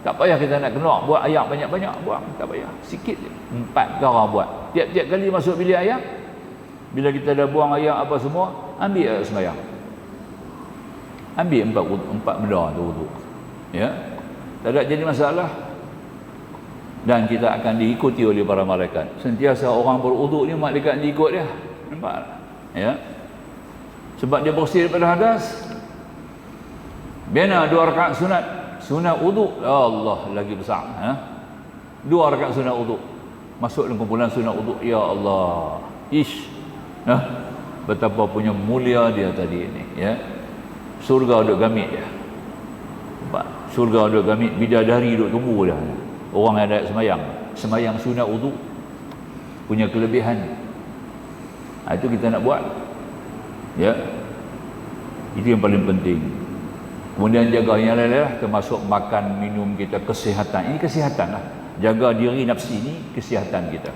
Tak payah kita nak kena buat ayat banyak-banyak, buat. Tak payah. Sikit je. 4 perkara buat. Tiap-tiap kali masuk bilik ayat, bila kita dah buang ayat apa semua, ambil ayat sembahyang. Ambil 4 benda tu wuduk. Ya. Tak ada jadi masalah. Dan kita akan diikuti oleh para malaikat. Sentiasa orang berwuduk ni malaikat diikut dia. Nampak? Ya. Sebab dia bersih daripada hadas. Bina 2 rakaat sunat. Sunat wuduk. Allah, lagi besar. 2 rakaat sunat wuduk. Masuk dalam kumpulan sunat wuduk. Ya Allah. Ish. Betapa punya mulia dia tadi ni. Ya. Surga duduk gamit dia. Surga duduk gamit, bidadari duduk tunggu dia. Orang yang ada sembahyang sunat wuduk punya kelebihan. Itu kita nak buat. Ya. Itu yang paling penting. Kemudian jaga yang lain lah, termasuk makan, minum kita, kesihatan. Ini kesihatan lah. Jaga diri nafsi ini kesihatan kita.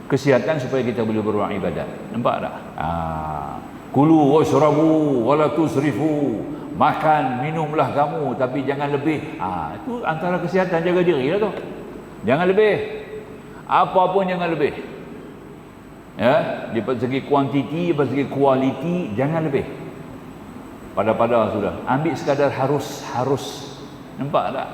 Kesihatan supaya kita boleh berbuat ibadat. Nampak tak? Kulu washrabu wala tusrifu. Makan, minumlah kamu tapi jangan lebih. Itu antara kesihatan, jaga diri lah tu. Jangan lebih. Apa pun jangan lebih. Ya, di segi kuantiti, di segi kualiti, jangan lebih. Pada-pada sudah. Ambil sekadar harus. Nampak tak?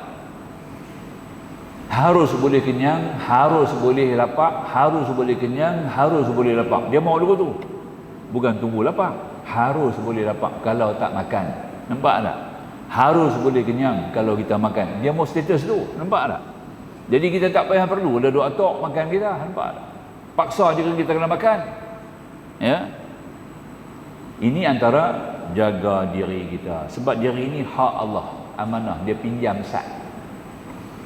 Harus boleh kenyang, harus boleh lapar, harus boleh kenyang, harus boleh lapar. Dia mau dulu tu. Bukan tunggu lapar. Harus boleh lapar kalau tak makan. Nampak tak? Harus boleh kenyang kalau kita makan. Dia mau status tu. Nampak tak? Jadi kita tak payah perlu ada dua tok makan kita. Nampak tak? Paksa je kita kena makan. Ya. Ini antara jaga diri kita. Sebab diri ini hak Allah, amanah, dia pinjam sat.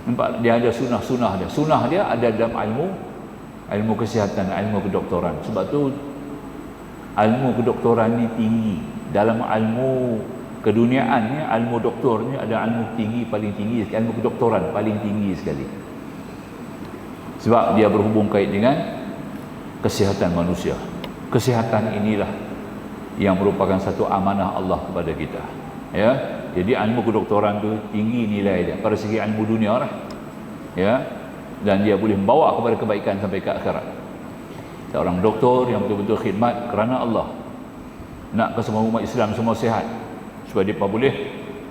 Nampak, dia ada sunah-sunah dia. Sunah dia ada dalam ilmu kesihatan, ilmu kedoktoran. Sebab tu ilmu kedoktoran ni tinggi. Dalam ilmu keduniaan ni, ilmu doktor ni ada ilmu tinggi, paling tinggi, ilmu kedoktoran paling tinggi sekali. Sebab dia berhubung kait dengan kesihatan manusia. Kesihatan inilah yang merupakan satu amanah Allah kepada kita. Ya, jadi ilmu kedoktoran tu tinggi nilai dia pada segi ilmu dunia lah. Ya, dan dia boleh membawa kepada kebaikan sampai ke akhirat. Seorang doktor yang betul-betul khidmat kerana Allah, nak ke semua umat Islam semua sihat, supaya dia boleh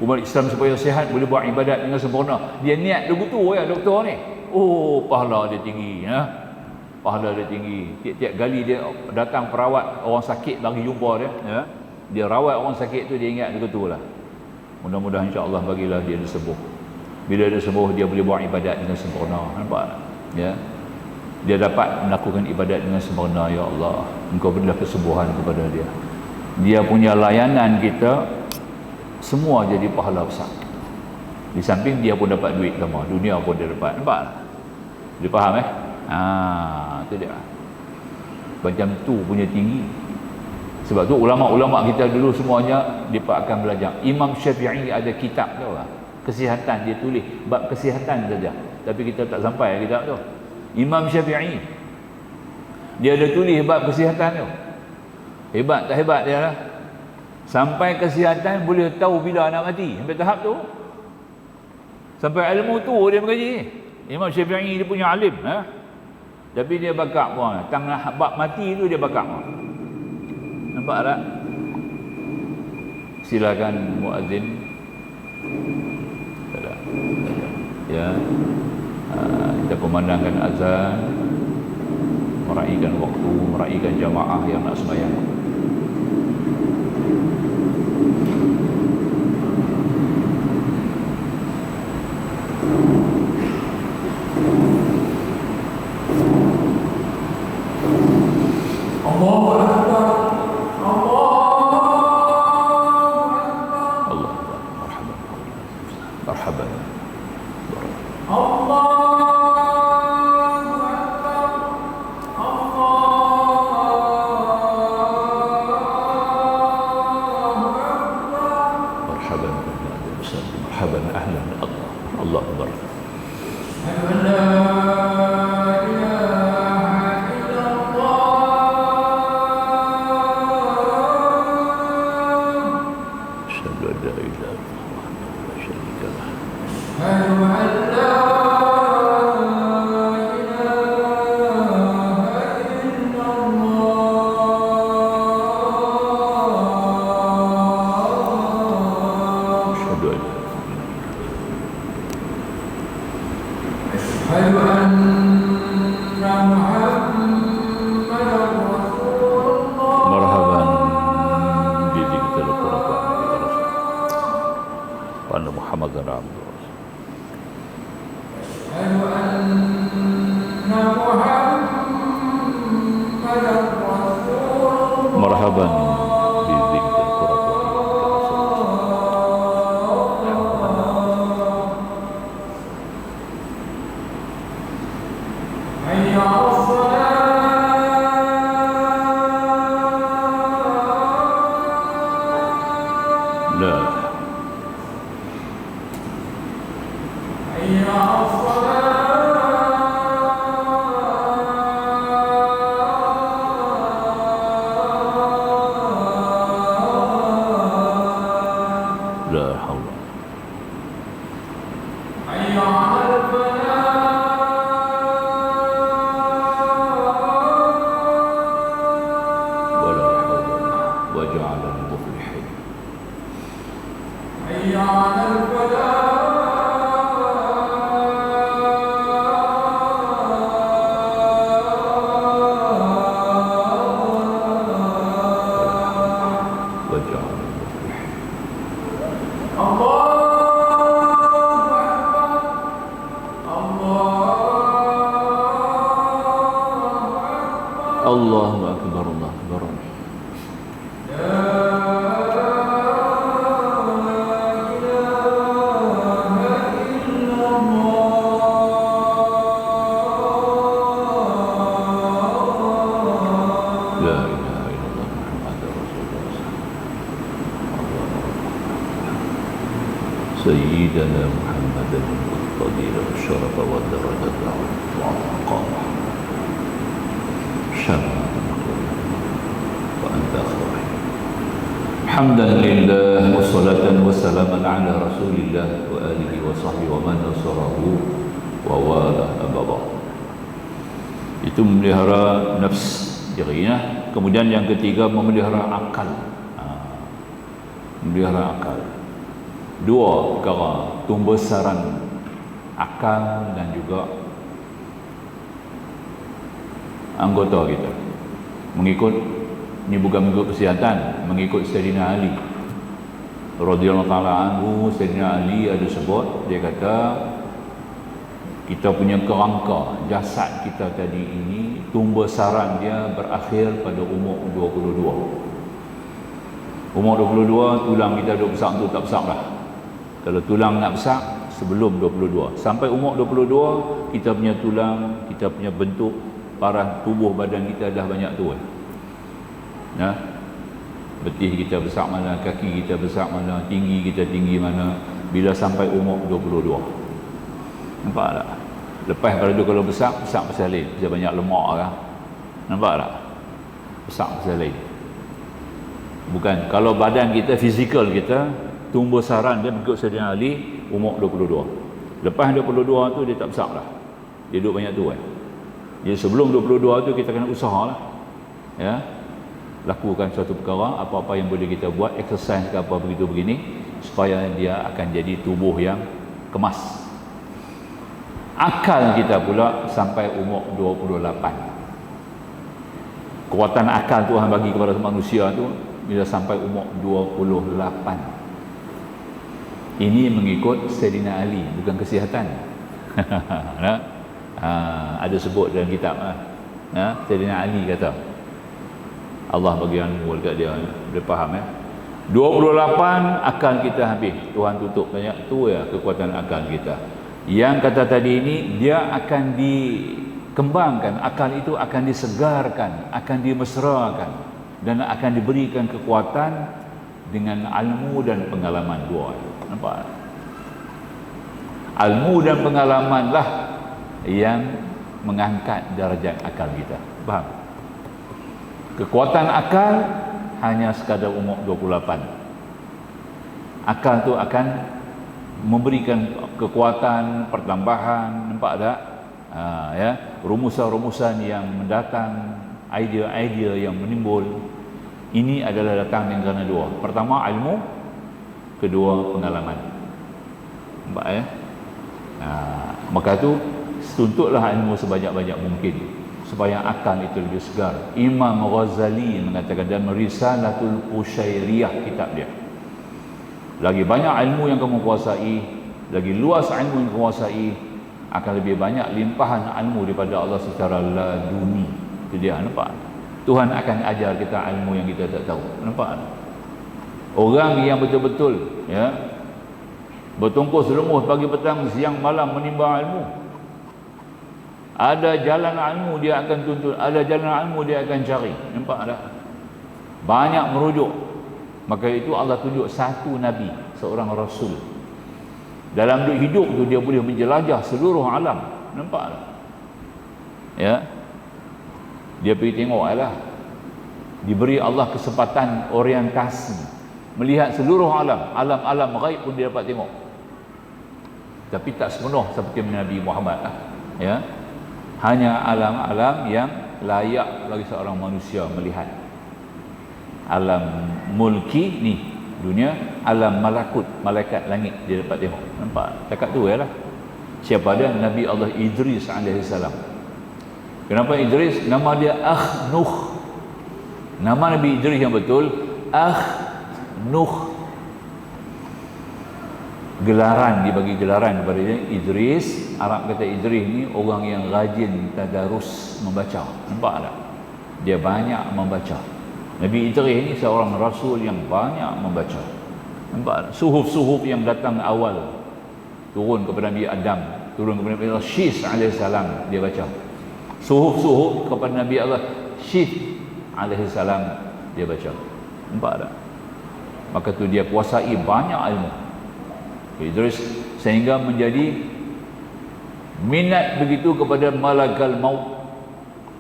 umat Islam supaya sihat, boleh buat ibadat dengan sempurna. Dia niat begitu ya doktor ni. Oh, pahala dia tinggi ya. Pahala dia tinggi. Tiap-tiap kali dia datang perawat orang sakit bagi jumpa dia, ya. Dia rawat orang sakit tu, dia ingat begitulah. Mudah-mudahan insya-Allah bagilah dia sembuh. Bila dia sembuh, dia boleh buat ibadat dengan sempurna. Nampak? Ya. Dia dapat melakukan ibadat dengan sempurna. Ya Allah, Engkau berilah kesembuhan kepada dia. Dia punya layanan kita semua jadi pahala besar. Di samping dia pun dapat duit sama, dunia pun dia dapat. Nampak? Dia faham itu dia. Macam tu punya tinggi. Sebab tu ulama-ulama kita dulu semuanya mereka akan belajar. Imam Syafi'i ada kitab tu lah. Kesihatan dia tulis bab kesihatan saja. Tapi kita tak sampai kitab tu. Imam Syafi'i dia ada tulis bab kesihatan tu. Hebat tak hebat dia lah. Sampai kesihatan boleh tahu bila nak mati. Sampai tahap tu. Sampai ilmu tu dia mengaji. Imam Syafi'i dia punya alim, tapi dia bakar pun. Tengah bab mati tu dia bakar pun. Nampak tak? Silakan muazzin. Ya. Kita kumandangkan azan, meraihkan waktu, meraihkan jamaah yang nak sembahyang. La haula wala haula waj'alna muflihin. Allahu akbar, Allahu akbar. La ilaha illallah Muhammadur Rasulullah. Sayyidina Muhammadan al-fadila syaraf wa darajat wa maqamah. Hamdan lillah wa salatan wa salaman ala rasulillah wa alihi wa sahbihi wa man nasarahu wa wala ababa. Itu memelihara nafs dirinya. Kemudian yang ketiga memelihara akal. Memelihara akal. Dua perkara, tumbesaran akal dan juga anggota kita. Mengikut, ini bukan mengikut kesihatan, mengikut Sayyidina Ali radhiyallahu ta'ala anhu. Sayyidina Ali ada sebut, dia kata kita punya kerangka jasad kita tadi ini, tumbesaran dia berakhir pada umur 22. Umur 22 tulang kita dah besar tu tak besar lah. Kalau tulang nak besar sebelum 22, sampai umur 22 kita punya tulang, kita punya bentuk parah tubuh badan kita dah banyak tua. Ya. Betih kita besar mana, kaki kita besar mana, tinggi kita tinggi mana bila sampai umur 22. Nampak tak? Lepas pada tu kalau besar pasal lain, dia banyak lemak lah. Nampak tak? Besar pasal lain. Bukan, kalau badan kita, fizikal kita tumbuh saran dia mengikut Sayyidina Ali umur 22. Lepas 22 tu dia tak besar lah. Dia duduk banyak tua. Jadi sebelum 22 tu kita kena usaha lah, ya, lakukan suatu perkara, apa-apa yang boleh kita buat, exercise ke apa begitu begini, supaya dia akan jadi tubuh yang kemas. Akal kita pula sampai umur 28. Kekuatan akal Tuhan bagi kepada manusia tu bila sampai umur 28. Ini mengikut Sayyidina Ali, bukan kesihatan. Ada sebut dalam kitab Sayyidina Ali kata, Allah bagi ilmu dekat dia, dia faham 28 akal kita habis, Tuhan tutup banyak tu ya kekuatan akal kita. Yang kata tadi ini dia akan dikembangkan, akal itu akan disegarkan, akan dimesrakan dan akan diberikan kekuatan dengan ilmu dan pengalaman dua. Nampak? Ilmu dan pengalaman lah yang mengangkat darjat akal kita. Faham? Kekuatan akal hanya sekadar umur 28. Akal tu akan memberikan kekuatan, pertambahan, nampak tak? Ya, rumusan-rumusan yang mendatang, idea-idea yang menimbul. Ini adalah datang dengan kerana dua. Pertama ilmu, kedua pengalaman. Nampak ya? Maka tu tuntutlah ilmu sebanyak-banyak mungkin supaya akal itu lebih segar. Imam Ghazali mengatakan dalam Risalatul Qushairiyah kitab dia, lagi banyak ilmu yang kamu kuasai, lagi luas ilmu yang kamu kuasai, akan lebih banyak limpahan ilmu daripada Allah secara laduni. Itu dia, nampak? Tuhan akan ajar kita ilmu yang kita tak tahu. Nampak? Orang yang betul-betul ya bertungkus lumus pagi petang siang malam menimba ilmu, ada jalan ilmu dia akan tuntut, ada jalan ilmu dia akan cari. Nampak tak? Banyak merujuk. Maka itu Allah tunjuk satu Nabi, seorang Rasul Dalam hidup tu dia boleh menjelajah seluruh alam. Nampak tak? Ya. Dia pergi tengok lah. Diberi Allah kesempatan orientasi, melihat seluruh alam. Alam-alam ghaib pun dia dapat tengok. Tapi tak sepenuh seperti Nabi Muhammad lah. Ya. Hanya alam-alam yang layak bagi seorang manusia melihat. Alam mulki ni dunia, alam malakut, malaikat langit dia dapat tengok. Nampak? Cakap tu lah. Siapa dia? Nabi Allah Idris alaihissalam. Kenapa Idris? Nama dia Akhnuh. Nama Nabi Idris yang betul Akhnuh. Gelaran, dibagi gelaran kepada dia Idris. Arab kata Idris ni orang yang rajin tadarus, membaca. Nampak tak? Dia banyak membaca. Nabi Idris ni seorang rasul yang banyak membaca. Nampak tak? Suhuf-suhuf yang datang awal turun kepada Nabi Adam, turun kepada Nabi Allah Syis alaihissalam, dia baca. Suhuf-suhuf kepada Nabi Allah Syis alaihissalam, dia baca. Nampak tak? Maka tu dia kuasai banyak ilmu Idris, sehingga menjadi minat begitu kepada malakal maut.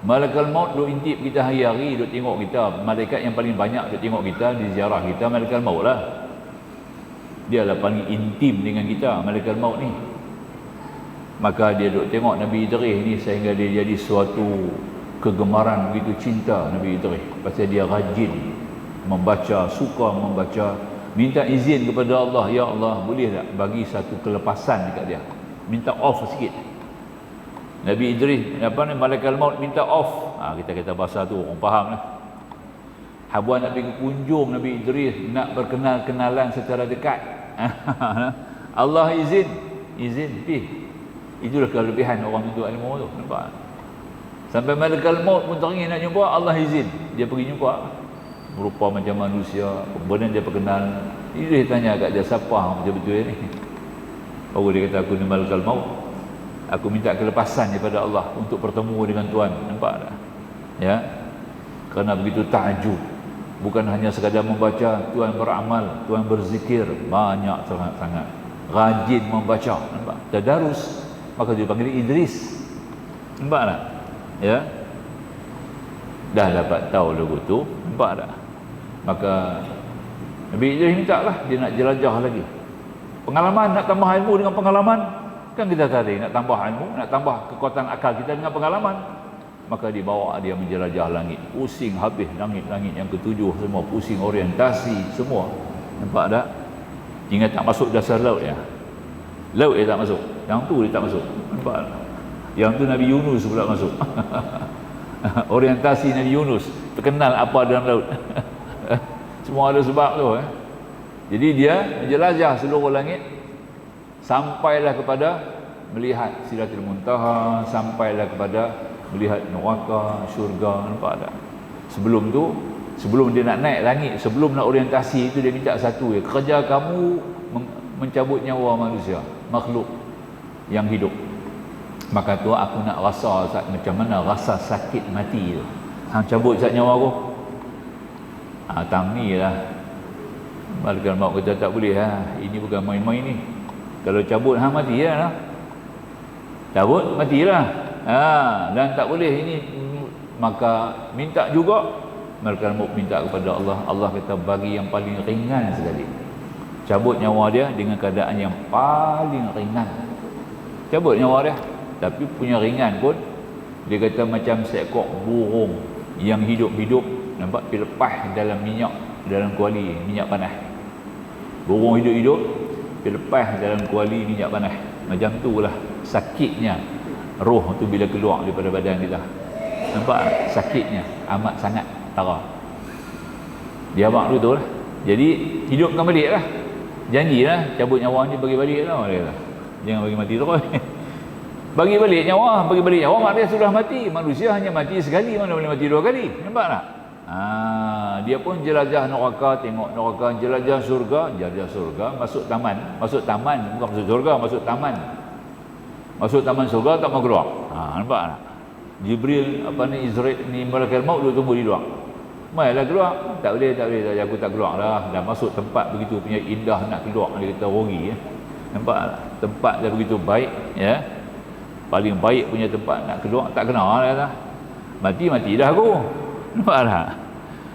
Malakal maut duk intip kita hari-hari, duk tengok kita. Malaikat yang paling banyak duk tengok kita, di ziarah kita, malakal maut lah. Dia lah paling intim dengan kita, malakal maut ni. Maka dia duk tengok Nabi Idris ni, sehingga dia jadi suatu kegemaran, begitu cinta Nabi Idris. Pasal dia rajin membaca, suka membaca. Minta izin kepada Allah, ya Allah, boleh tak bagi satu kelepasan dekat dia, minta off sikit. Nabi Idris, malaikat maut minta off. Kita kata bahasa tu orang faham lah. Habuan nak pergi kunjung Nabi Idris, nak berkenal-kenalan secara dekat. Allah izin pergi. Itulah kelebihan orang tuntut ilmu tu. Nampak? Sampai malaikat maut pun teringin nak jumpa, Allah izin dia pergi jumpa. Berupa macam manusia, kemudian dia perkenal. Dia tanya kat dia, siapa betul-betul ni? Baru dia kata, aku ni malaikat maut. Aku minta kelepasan daripada Allah untuk bertemu dengan Tuhan. Nampak tak? Ya. Kerana begitu ta'ajub. Bukan hanya sekadar membaca, Tuhan beramal, Tuhan berzikir, banyak sangat-sangat. Rajin membaca, nampak? Tadarus. Maka dia panggil Idris. Nampak tak? Ya. Dah dapat tahu lagu tu, nampak tak? Maka Nabi Idris minta lah, dia nak jelajah lagi. Pengalaman, nak tambah ilmu dengan pengalaman. Kan kita tadi nak tambah ilmu, nak tambah kekuatan akal kita dengan pengalaman. Maka dibawa dia menjelajah langit. Pusing habis langit-langit yang ketujuh semua, pusing orientasi semua. Nampak tak? Ingat tak masuk dasar laut ya. Laut dia tak masuk. Yang tu dia tak masuk. Nampak tak? Yang tu Nabi Yunus pula masuk. Orientasi Nabi Yunus, terkenal apa dalam laut. Semua ada sebab tu. Jadi dia menjelajah seluruh langit, sampailah kepada melihat Sidratul Muntaha, sampailah kepada melihat neraka, syurga. Nampak tak? Sebelum tu, sebelum dia nak naik langit, sebelum nak orientasi itu, dia minta satu ya, kerja kamu mencabut nyawa manusia, makhluk yang hidup. Maka tu aku nak rasa macam mana rasa sakit mati tu. Hang cabut sat nyawa aku. Tang ni lah. Malaikat maut kata tak boleh ini bukan main-main ni. Kalau cabut hang mati lah. Cabut matilah. Dan tak boleh ini. Maka minta juga. Malaikat maut minta kepada Allah. Allah kata bagi yang paling ringan sekali. Cabut nyawa dia dengan keadaan yang paling ringan. Cabut nyawa dia. Tapi punya ringan pun, dia kata macam seekor burung yang hidup-hidup, nampak, dilepas dalam minyak, dalam kuali minyak panas. Burung hidup-hidup dilepas dalam kuali minyak panas. Macam tu lah sakitnya roh tu bila keluar daripada badan kita. Nampak sakitnya amat sangat tara. Dia abang tu lah. Jadi hidupkan balik lah. Janjilah cabut nyawa ni bagi balik lah. Jangan bagi mati terus. Bagi balik nyawa, bagi balik nyawa, maknanya sudah mati. Manusia hanya mati sekali, mana boleh mati dua kali. Nampak tak? Dia pun jelajah neraka, tengok neraka, jelajah surga, masuk taman, bukan masuk surga, masuk taman. Masuk taman surga tak mau keluar. Nampak tak? Jibril Israel ni malaikat maut duduk tunggu di luar. Mailah keluar. Tak boleh, aku tak keluar lah. Dah masuk tempat begitu punya indah nak keluar, dia kata rugi ya. Nampak tempat dia begitu baik, ya. Paling baik punya tempat, nak keluar tak kenal dah. Mati dah aku. Nampak tak?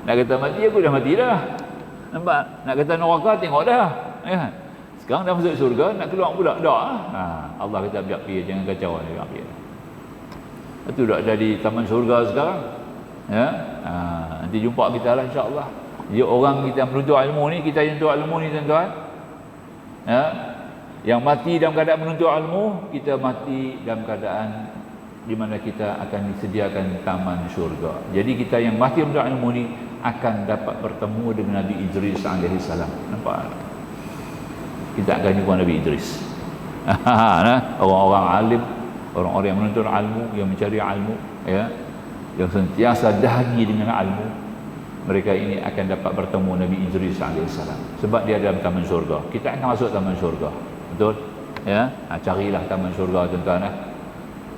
Nak kata mati aku dah mati dah. Nampak? Nak kata neraka tengok dah. Ya. Sekarang dah masuk surga, nak keluar pula dak. Allah kata biar pergi, jangan kacau ni, biar pergi. Itu dah jadi taman surga sekarang. Ya. Nanti jumpa kita lah insya-Allah. Dia orang kita menuntut ilmu ni, kita yang menuntut ilmu ni tuan-tuan. Ya. Yang mati dalam keadaan menuntut ilmu, kita mati dalam keadaan di mana kita akan disediakan taman syurga. Jadi kita yang mati menuntut ilmu ni akan dapat bertemu dengan Nabi Idris alaihi salam. Nampak? Kita akan jumpa Nabi Idris. Orang-orang alim, orang-orang yang menuntut ilmu, yang mencari ilmu, ya, yang sentiasa dahagi dengan ilmu, mereka ini akan dapat bertemu Nabi Idris alaihi salam. Sebab dia dalam taman syurga. Kita akan masuk taman syurga. Betul? Ya, carilah taman syurga tuan-tuan.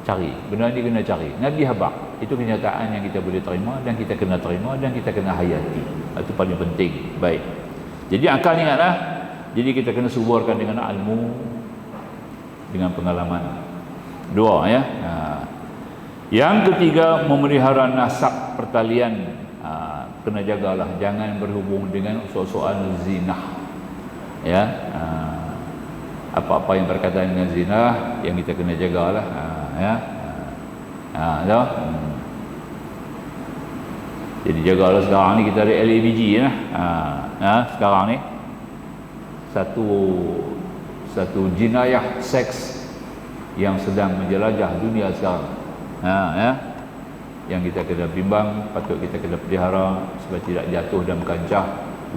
Cari. Benda ni kena cari. Nabi habaq. Itu kenyataan yang kita boleh terima dan kita kena terima dan kita kena hayati. Itu paling penting. Baik. Jadi akal ingatlah. Jadi kita kena suburkan dengan ilmu, dengan pengalaman. Dua, ya. Yang ketiga, memelihara nasab pertalian. Kena jagalah, jangan berhubung dengan soal zina. Ya. Apa-apa yang berkaitan dengan zina yang kita kena jagalah. Ya. Jadi jagalah sekarang ni kita ada LABG ya. Sekarang ni satu jenayah seks yang sedang menjelajah dunia sekarang. Ya. Yang kita kena bimbang, patut kita kena pelihara supaya tidak jatuh dalam kancah.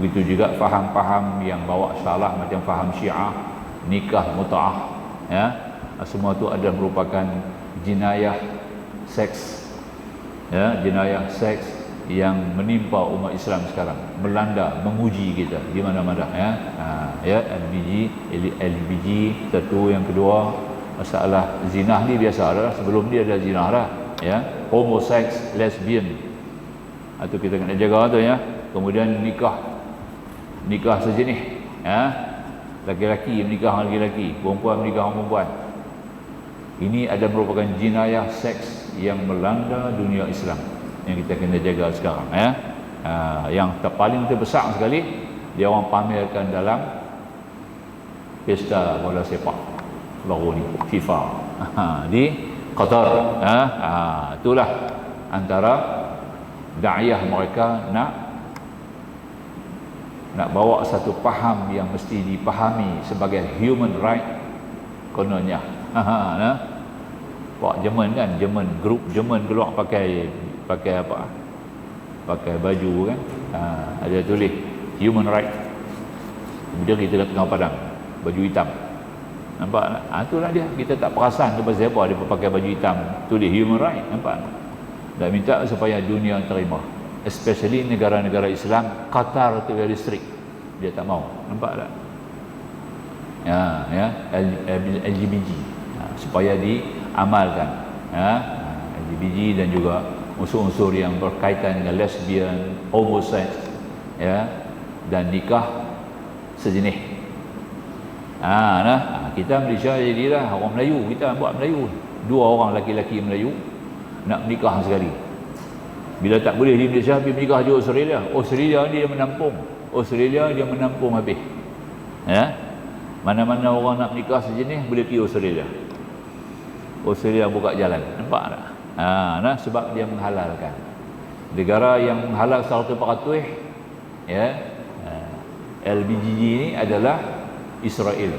Begitu juga faham-faham yang bawa salah macam faham Syiah, nikah mut'ah, ya. Semua itu adalah merupakan jenayah seks, ya, jenayah seks yang menimpa umat Islam sekarang, melanda, menguji kita di mana-mana, ya. Ya, LBG satu, yang kedua masalah zina ni biasa dah, sebelum dia ada zina dah, ya, homoseks, lesbian, itu kita kena jaga tu, ya. Kemudian nikah sejenis, ya, laki-laki menikah dengan laki-laki, perempuan menikah dengan perempuan. Ini ada merupakan jenayah seks yang melanda dunia Islam yang kita kena jaga sekarang, ya. Yang paling terbesar sekali dia orang pamerkan dalam pesta bola sepak baru ni, FIFA di Qatar. Itulah antara da'iyah mereka nak bawa satu faham yang mesti dipahami sebagai human right kononnya. Pak Jerman kan, grup Jerman keluar pakai apa? Pakai baju kan. Ada tulis human right. Kemudian kita tengah padang baju hitam. Nampak? Itulah dia. Kita tak perasan tu pasal apa dia pakai baju hitam. Tulis human right. Nampak? Dan minta supaya dunia terima. Especially negara-negara Islam. Qatar tu very strict. Dia tak mau. Nampak tak? Ya, LGBT. Supaya diamalkan. LGBT dan juga unsur-unsur yang berkaitan dengan lesbian, homoseks, ya, dan nikah sejenis. Kita Malaysia jadilah orang Melayu, kita buat Melayu. Dua orang laki-laki Melayu nak menikah sekali. Bila tak boleh di Malaysia, pergi menikah di Australia. Australia dia menampung. Australia dia menampung habis. Ya. Mana-mana orang nak menikah sejenis boleh pergi Australia. Australia buka jalan. Nampak tak? Sebab dia menghalalkan. Negara yang menghalal 100%, ya, LBGG ini adalah Israel.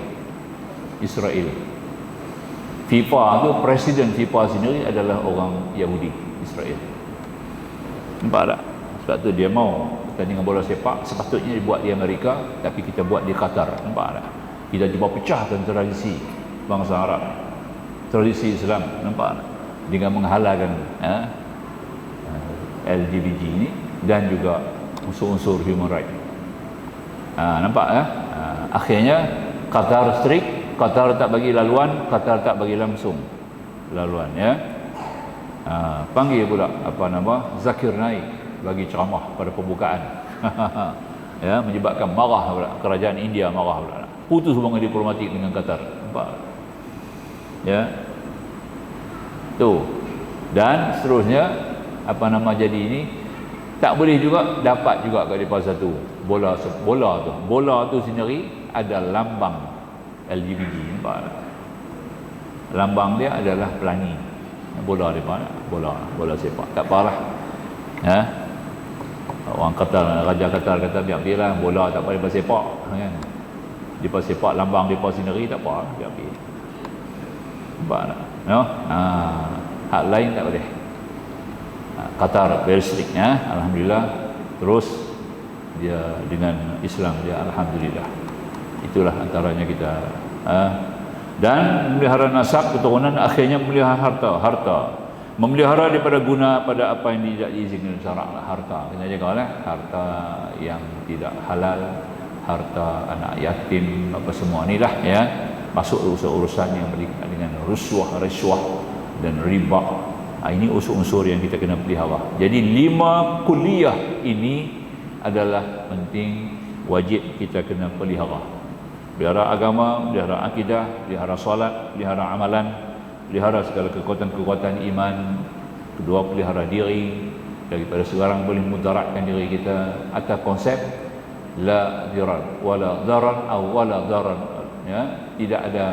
FIFA tu, presiden FIFA sendiri adalah orang Yahudi, Israel. Nampak tak? Sebab tu dia mau pertandingan bola sepak sepatutnya dibuat di Amerika, tapi kita buat di Qatar. Nampak tak? Kita cuba pecahkan tradisi bangsa Arab, tradisi Islam. Nampak tak? Dengan menghalalkan LGBT ini dan juga unsur-unsur human right. Nampak ya? Akhirnya Qatar strict, Qatar tak bagi laluan, Qatar tak bagi langsung laluan, ya. Panggil pula Zakir Naik bagi ceramah pada pembukaan. Ya, menyebabkan marah pula kerajaan India, marah pula. putus hubungan diplomatik dengan Qatar. Nampak? Ya. Tu. Dan seterusnya jadi ini tak boleh juga dapat juga kat depan satu bola tu sendiri ada lambang LGBT. Nampak? Lambang dia adalah pelangi. Bola depan, bola sepak. Tak apalah. Ya. Orang Qatar, Raja Qatar kata biar-biarlah bola tak apa depa sepak kan. Depa sepak lambang depa sendiri tak apa, biar-biar. Nampak tak? No? Hak lain tak boleh. Qatar very strict ya. Alhamdulillah terus dia dengan Islam dia, alhamdulillah. Itulah antaranya kita dan memelihara nasab keturunan, akhirnya memelihara harta. Memelihara daripada guna pada apa yang tidak diizinkan syarak. Harta kena jagalah, harta yang tidak halal, harta anak yatim, apa semua ni lah ya, masuk urusan-urusan yang berkaitan dengan risuah dan riba. Ini unsur-unsur yang kita kena pelihara. Jadi 5 kuliah ini adalah penting, wajib kita kena pelihara. Pelihara agama, pelihara akidah, pelihara solat, pelihara amalan, pelihara segala kekuatan-kekuatan iman. Kedua, pelihara diri daripada sekarang boleh mudaratkan diri kita atas konsep la dirar wala darar wala darar, ya, tidak ada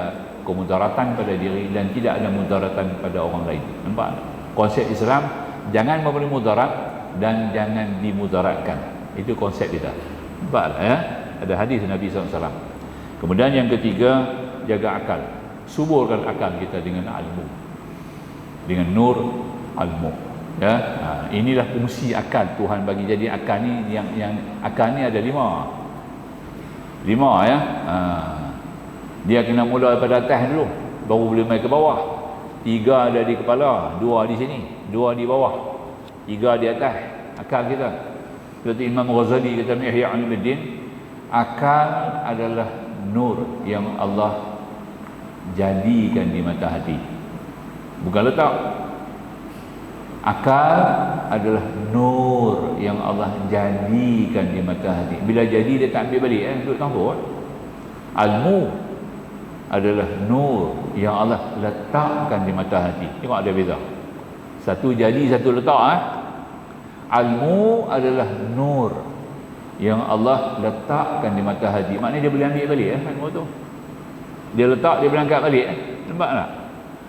kemudaratan pada diri dan tidak ada mudaratan pada orang lain. Nampak? Konsep Islam, jangan memberi mudarat dan jangan dimudaratkan. Itu konsep kita. Nampak ya? Ada hadis Nabi SAW. Kemudian yang ketiga, jaga akal. Suburkan akal kita dengan ilmu, dengan nur ilmu. Ya, inilah fungsi akal Tuhan bagi. Jadi akal ni yang akal ni ada 5 ya. Dia kena mula daripada atas dulu, baru boleh mai ke bawah. 3 ada di kepala, 2 di sini, 2 di bawah, 3 di atas. Akal kita. Seperti Imam Ghazali kata Ihya Ulumuddin, akal adalah nur yang Allah jadikan di mata hati, bukan letak. Akal adalah nur yang Allah jadikan di mata hati. Bila jadi dia tak ambil balik, duduk tangguh. Ilmu adalah nur yang Allah letakkan di mata hati. Tengok ada beza. Satu jadi, satu letak. Ilmu adalah nur yang Allah letakkan di mata hati. Maknanya dia boleh ambil balik ilmu tu. Dia letak, dia boleh angkat balik. Nampak tak?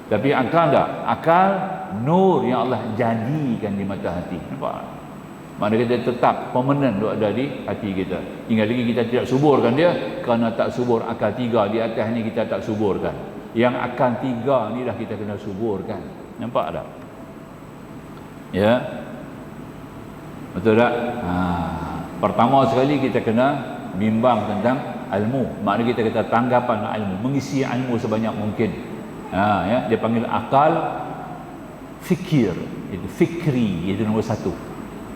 Tapi akal tak? Akal nur yang Allah jadikan di mata hati. Nampak tak? Maknanya dia tetap permanent duk ada di hati kita. Tinggal lagi kita tidak suburkan dia, kerana tak subur akal 3 di atas ni kita tak suburkan. Yang akal 3 ni dah kita kena suburkan. Nampak tak? Ya. Betul tak? Pertama sekali kita kena bimbang tentang ilmu. Maknanya kita kata tanggapan ilmu, mengisi ilmu sebanyak mungkin. Ya, dia panggil akal fikir, itu fikri, itu nombor 1.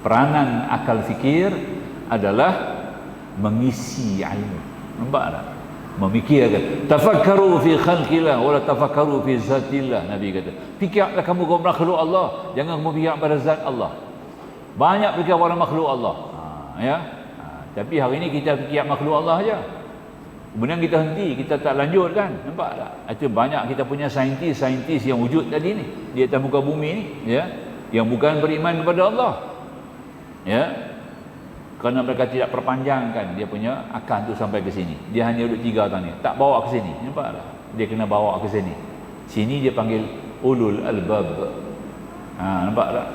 Peranan akal fikir adalah mengisi ilmu. Nampak tak? Memikirkan. Tafakkaru fi khalqillah wala tafakkaru fi zatillah, Nabi kata. Fikirlah kamu kepada makhluk Allah, jangan kamu fikir pada zat Allah. Banyak fikir pada makhluk Allah. Ya. Tapi hari ini kita fikir makhluk Allah aja. Kemudian kita henti, kita tak lanjutkan. Nampak tak? Itu banyak kita punya saintis yang wujud tadi ni di atas muka bumi ni, ya, yang bukan beriman kepada Allah. Ya. Kerana mereka tidak perpanjangkan dia punya akal tu sampai ke sini. Dia hanya duduk 3 tahun ni, tak bawa ke sini. Nampak tak? Dia kena bawa ke sini. Sini dia panggil ulul albab. Nampak tak?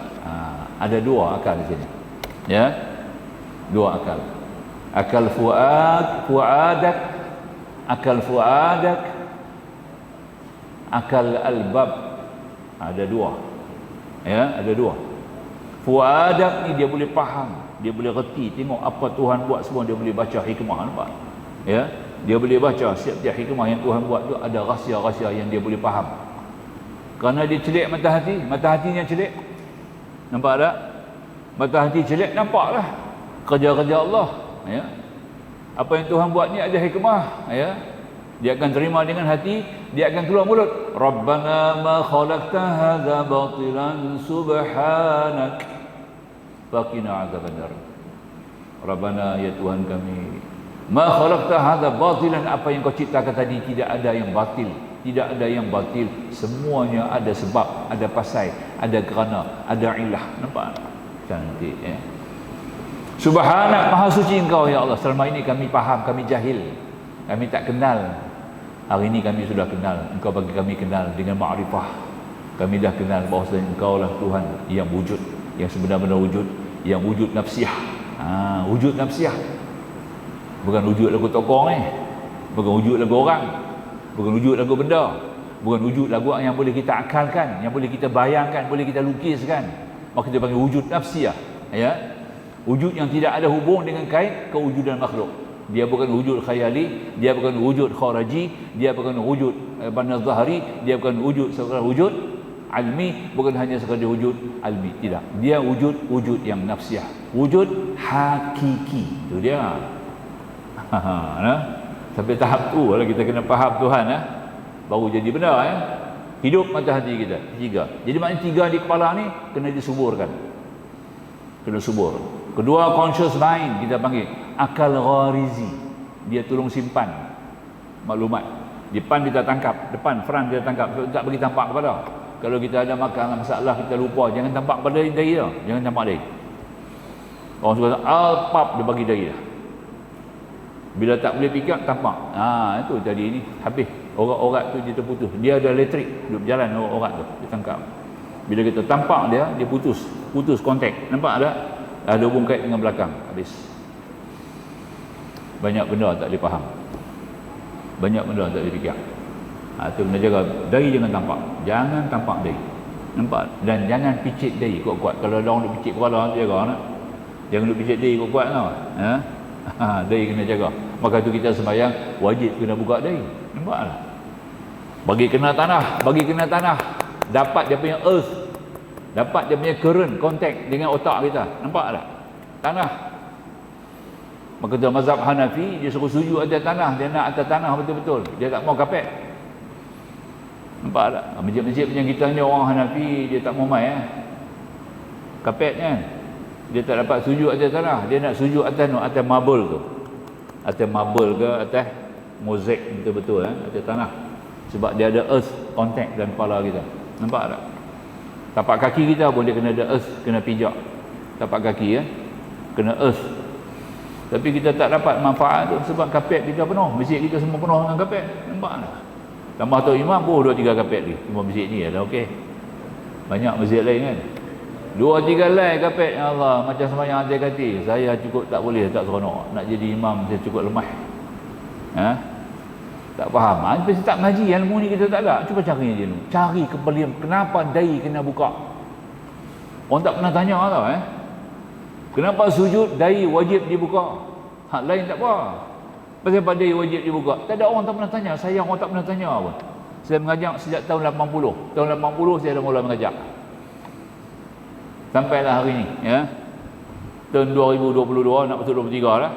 Ada 2 akal di sini. Ya. 2 akal. Akal fuadak, akal fuadak, akal albab. Ada 2. Ya, ada 2. Fuadak ni dia boleh faham, dia boleh reti, tengok apa Tuhan buat semua, dia boleh baca hikmah. Nampak? Ya, dia boleh baca setiap hikmah yang Tuhan buat tu, ada rahsia-rahsia yang dia boleh faham. Kerana dia celik mata hatinya celik. Nampak tak? Mata hati celik, nampaklah kerja-kerja Allah. Ya. Apa yang Tuhan buat ni ada hikmah. Ya. Dia akan terima dengan hati, dia akan keluar mulut. Rabbana ma khalaqta hadza batilan subhanak faqina azabannar. Rabbana, ya Tuhan kami, Ma khalaqta hadza batilan, apa yang kau ciptakan tadi tidak ada yang batil, tidak ada yang batil, semuanya ada sebab, ada pasal, ada kerana, ada ilah. Nampak? Cantik ya. Subhanak, maha suci engkau ya Allah. Selama ini kami faham, kami jahil, kami tak kenal. Hari ini kami sudah kenal. Engkau bagi kami kenal dengan ma'rifah. Kami dah kenal bahawa engkau lah Tuhan yang wujud, yang sebenar-benar wujud, yang wujud nafsiyah. Wujud nafsiyah, bukan wujud lagu tokong bukan wujud lagu orang, bukan wujud lagu benda, bukan wujud lagu yang boleh kita akalkan, yang boleh kita bayangkan, boleh kita lukiskan. Maka kita panggil wujud nafsiyah ya. Wujud yang tidak ada hubung dengan kait kewujudan makhluk. Dia bukan wujud khayali, dia bukan wujud kharaji, dia bukan wujud bana zahari, dia bukan wujud sekadar wujud almi, bukan hanya sekadar wujud almi, tidak. Dia wujud yang nafsiyah, wujud hakiki. Itu dia. Sampai tahap tu kalau kita kena faham Tuhan baru jadi benar hidup mata hati kita. Tiga. Jadi maknanya tiga di kepala ni kena disuburkan. Kena subur. Kedua, conscious mind kita panggil, akal gharizi. Dia tolong simpan maklumat. Depan kita tangkap, depan front kita tangkap, tak bagi tampak kepada. Kalau kita ada masalah kita lupa, jangan tampak pada dahi dah, jangan tampak dahi. Orang suka pap dia bagi dahi dah. Bila tak boleh pick up tampak. Itu tadi ni habis. Orat-orat tu dia terputus. Dia ada elektrik duduk berjalan orat tu, dia tangkap. Bila kita tampak dia putus kontak. Nampak tak? Ada hubung kait dengan belakang, habis. Banyak benda tak boleh faham. Banyak benda tak boleh fikir. Itu kena jaga. Dahi jangan tampak. Jangan tampak dahi. Nampak? Dan jangan picit dahi kuat-kuat. Kalau orang duk picit kepala, jaga nak. Jangan duk picit dahi kuat-kuat tau. Dahi kena jaga. Maka tu kita sembahyang wajib kena buka dahi. Nampak tak? Bagi kena tanah. Dapat dia punya earth. Dapat dia punya current, contact dengan otak kita. Nampak tak? Tanah. Maka dalam mazhab Hanafi, dia suruh sujud atas tanah. Dia nak atas tanah betul-betul. Dia tak mau kapet. Nampak tak? Masjid-masjid macam kita ni orang Hanafi, dia tak mau main kapet kan. Dia tak dapat sujud atas tanah. Dia nak sujud atas marble tu. Atas marble ke atas mozaik betul-betul atas tanah. Sebab dia ada earth contact dalam kepala kita. Nampak tak? Tapak kaki kita pun dia kena ada earth, kena pijak. Tapak kaki kena earth. Tapi kita tak dapat manfaat tu sebab kapet kita penuh. Masjid kita semua penuh dengan kapet. Nampak tak? Tambah tu imam pun 2-3 kapet lagi. Cuma masjid ni ada okey. Banyak masjid lain kan. 2-3 lai kapet. Ya Allah, macam sembahyang hati-hati. Saya cukup tak boleh, tak seronok. Nak jadi imam saya cukup lemah. Tak faham. Pasti tak mengaji ilmu ni kita tak ada. Cuba cari dia dulu. Cari kembali kenapa dahi kena buka. Orang tak pernah tanya tau kenapa sujud dahi wajib dibuka. Hak lain tak apa. Pasal pada dahi wajib dibuka. Tak ada orang tak pernah tanya. Saya orang tak pernah tanya pun. Saya mengajar sejak tahun 80. Tahun 80 saya dah mula mengajar. Sampailah hari ni tahun 2022 nak masuk 23 lah.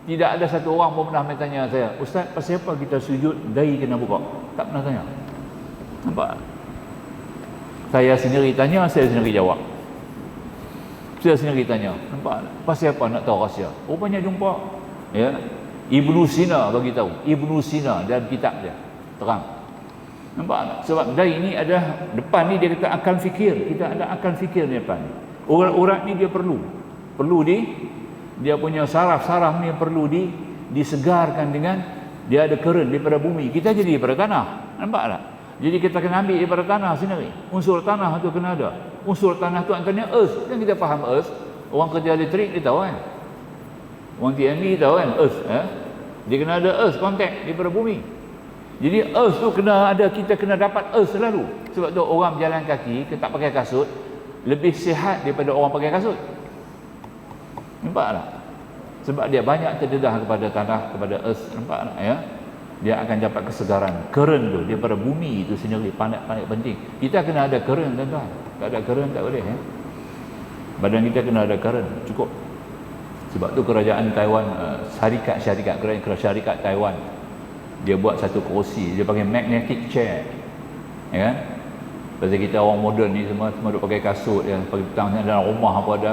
Tidak ada satu orang pun pernah bertanya saya, Ustaz, pasal apa kita sujud dahi kena buka? Tak pernah tanya. Nampak? Saya sendiri tanya, saya sendiri jawab. Saya sendiri tanya. Nampak? Pasal apa nak tahu rahsia? Banyak jumpa. Ibnu Sina bagi tahu. Ibnu Sina dalam kitab dia terang. Nampak tak? Sebab dahi ni ada depan ni dia kata akal fikir. Kita ada akal fikir di depan ni. Urat ni dia perlu dia punya saraf-saraf ni perlu disegarkan dengan dia ada current daripada bumi. Kita jadi daripada tanah. Nampak tak? Jadi kita kena ambil daripada tanah sendiri. Unsur tanah tu kena ada. Unsur tanah tu antaranya earth. Kan kita faham earth. Orang kerja elektrik dia tahu kan. Orang TME tahu kan earth. Dia kena ada earth contact daripada bumi. Jadi earth tu kena ada, kita kena dapat earth selalu. Sebab tu orang berjalan kaki tak pakai kasut lebih sihat daripada orang pakai kasut. Nampak tak? Sebab dia banyak terdedah kepada tanah, kepada earth. Nampak tak Dia akan dapat kesegaran. Current tu daripada bumi itu sendiri panas-panas penting. Kita kena ada current tuan-tuan. Tak ada current tak boleh Badan kita kena ada current cukup. Sebab tu kerajaan Taiwan, syarikat Taiwan, dia buat satu kerusi, dia panggil magnetic chair. Ya kan? Pasal kita orang moden ni semua duk pakai kasut pagi petang dalam rumah apa ada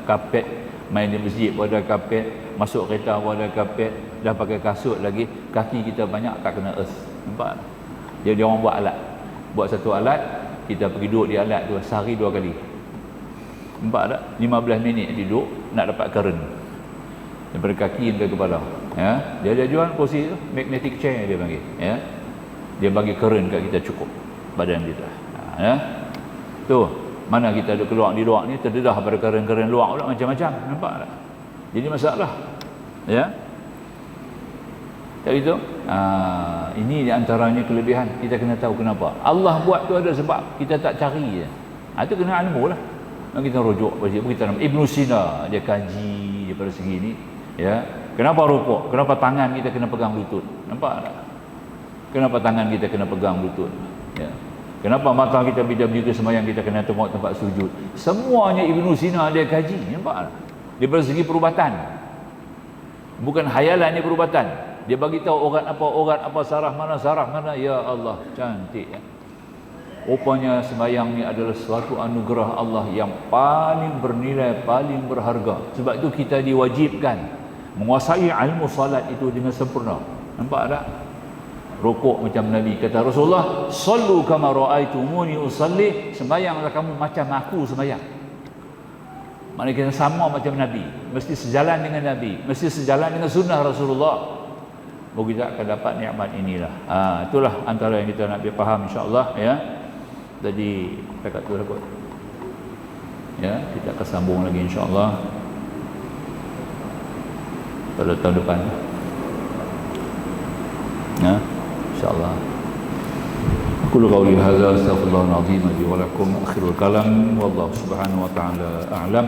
kapet, main di masjid pun ada kapet, masuk kereta pun ada kapet, dah pakai kasut lagi, kaki kita banyak tak kena earth. Nampak? Dia orang buat alat. Buat satu alat, kita pergi duduk di alat tu sehari 2 kali. Nampak tak? 15 minit duduk nak dapat current daripada kaki sampai kepala. Ya, dia jual kursi tu, magnetic chair dia panggil. Ya, dia bagi current kat kita cukup badan kita. Ya, tu mana kita ada keluar di luar ni terdedah pada current luar pula macam-macam. Nampak tak? Jadi masalah. Ya, tak itu. Ini di antaranya kelebihan. Kita kena tahu kenapa Allah buat tu, ada sebab. Kita tak cari je. Itu kena ilmu lah. Kita rujuk kita Ibn Sina dia kaji daripada segi ni. Ya, kenapa rukuk? Kenapa tangan kita kena pegang lutut? Nampak tak? Kenapa tangan kita kena pegang lutut? Ya. Kenapa mata kita bila begitu sembahyang kita kena tengok tempat sujud? Semuanya Ibn Sina dia kaji. Nampak tak? Daripada segi perubatan. Bukan hayalan ni perubatan. Dia bagi tahu orat apa, saraf mana. Ya Allah, cantik ya. Rupanya sembahyang ni adalah suatu anugerah Allah yang paling bernilai, paling berharga. Sebab itu kita diwajibkan menguasai ilmu salat itu dengan sempurna. Nampak tak? Rukuk macam Nabi kata Rasulullah, sallu kama raaitumuni usalli, sembahyanglah kamu macam aku sembahyang. Maknanya kita sama macam Nabi, mesti sejalan dengan Nabi, mesti sejalan dengan sunnah Rasulullah. Baru kita akan dapat nikmat inilah. Itulah antara yang kita nak faham insya-Allah ya. Jadi dekat tu lah kot. Ya, kita akan sambung lagi insya-Allah pada tahun depan. Ya, insya-Allah. Qul qawli hadza astaghfirullahal azim li wa lakum akhirul kalam wallahu subhanahu wa ta'ala a'lam.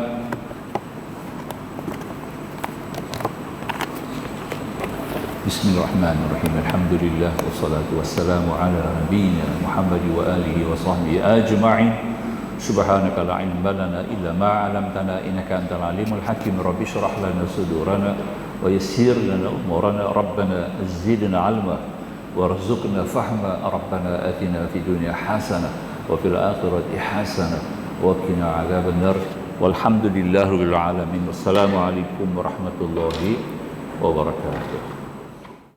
Bismillahirrahmanirrahim. Alhamdulillah wassalatu wassalamu ala nabiyyina Muhammad wa alihi wa sahbihi ajma'in. Subhanaka la ilma lana illa ma 'allamtana innaka antal alimul hakim. Rabbi shrah lana sudurana wa yassir lana umurana. Rabbana zidna 'ilma warzuqna fahma. Rabbana atina fid dunya hasanah wa fil akhirati hasanah wa qina 'adzaban nar. Walhamdulillahirabbil alamin. Wassalamu alaikum warahmatullahi wabarakatuh.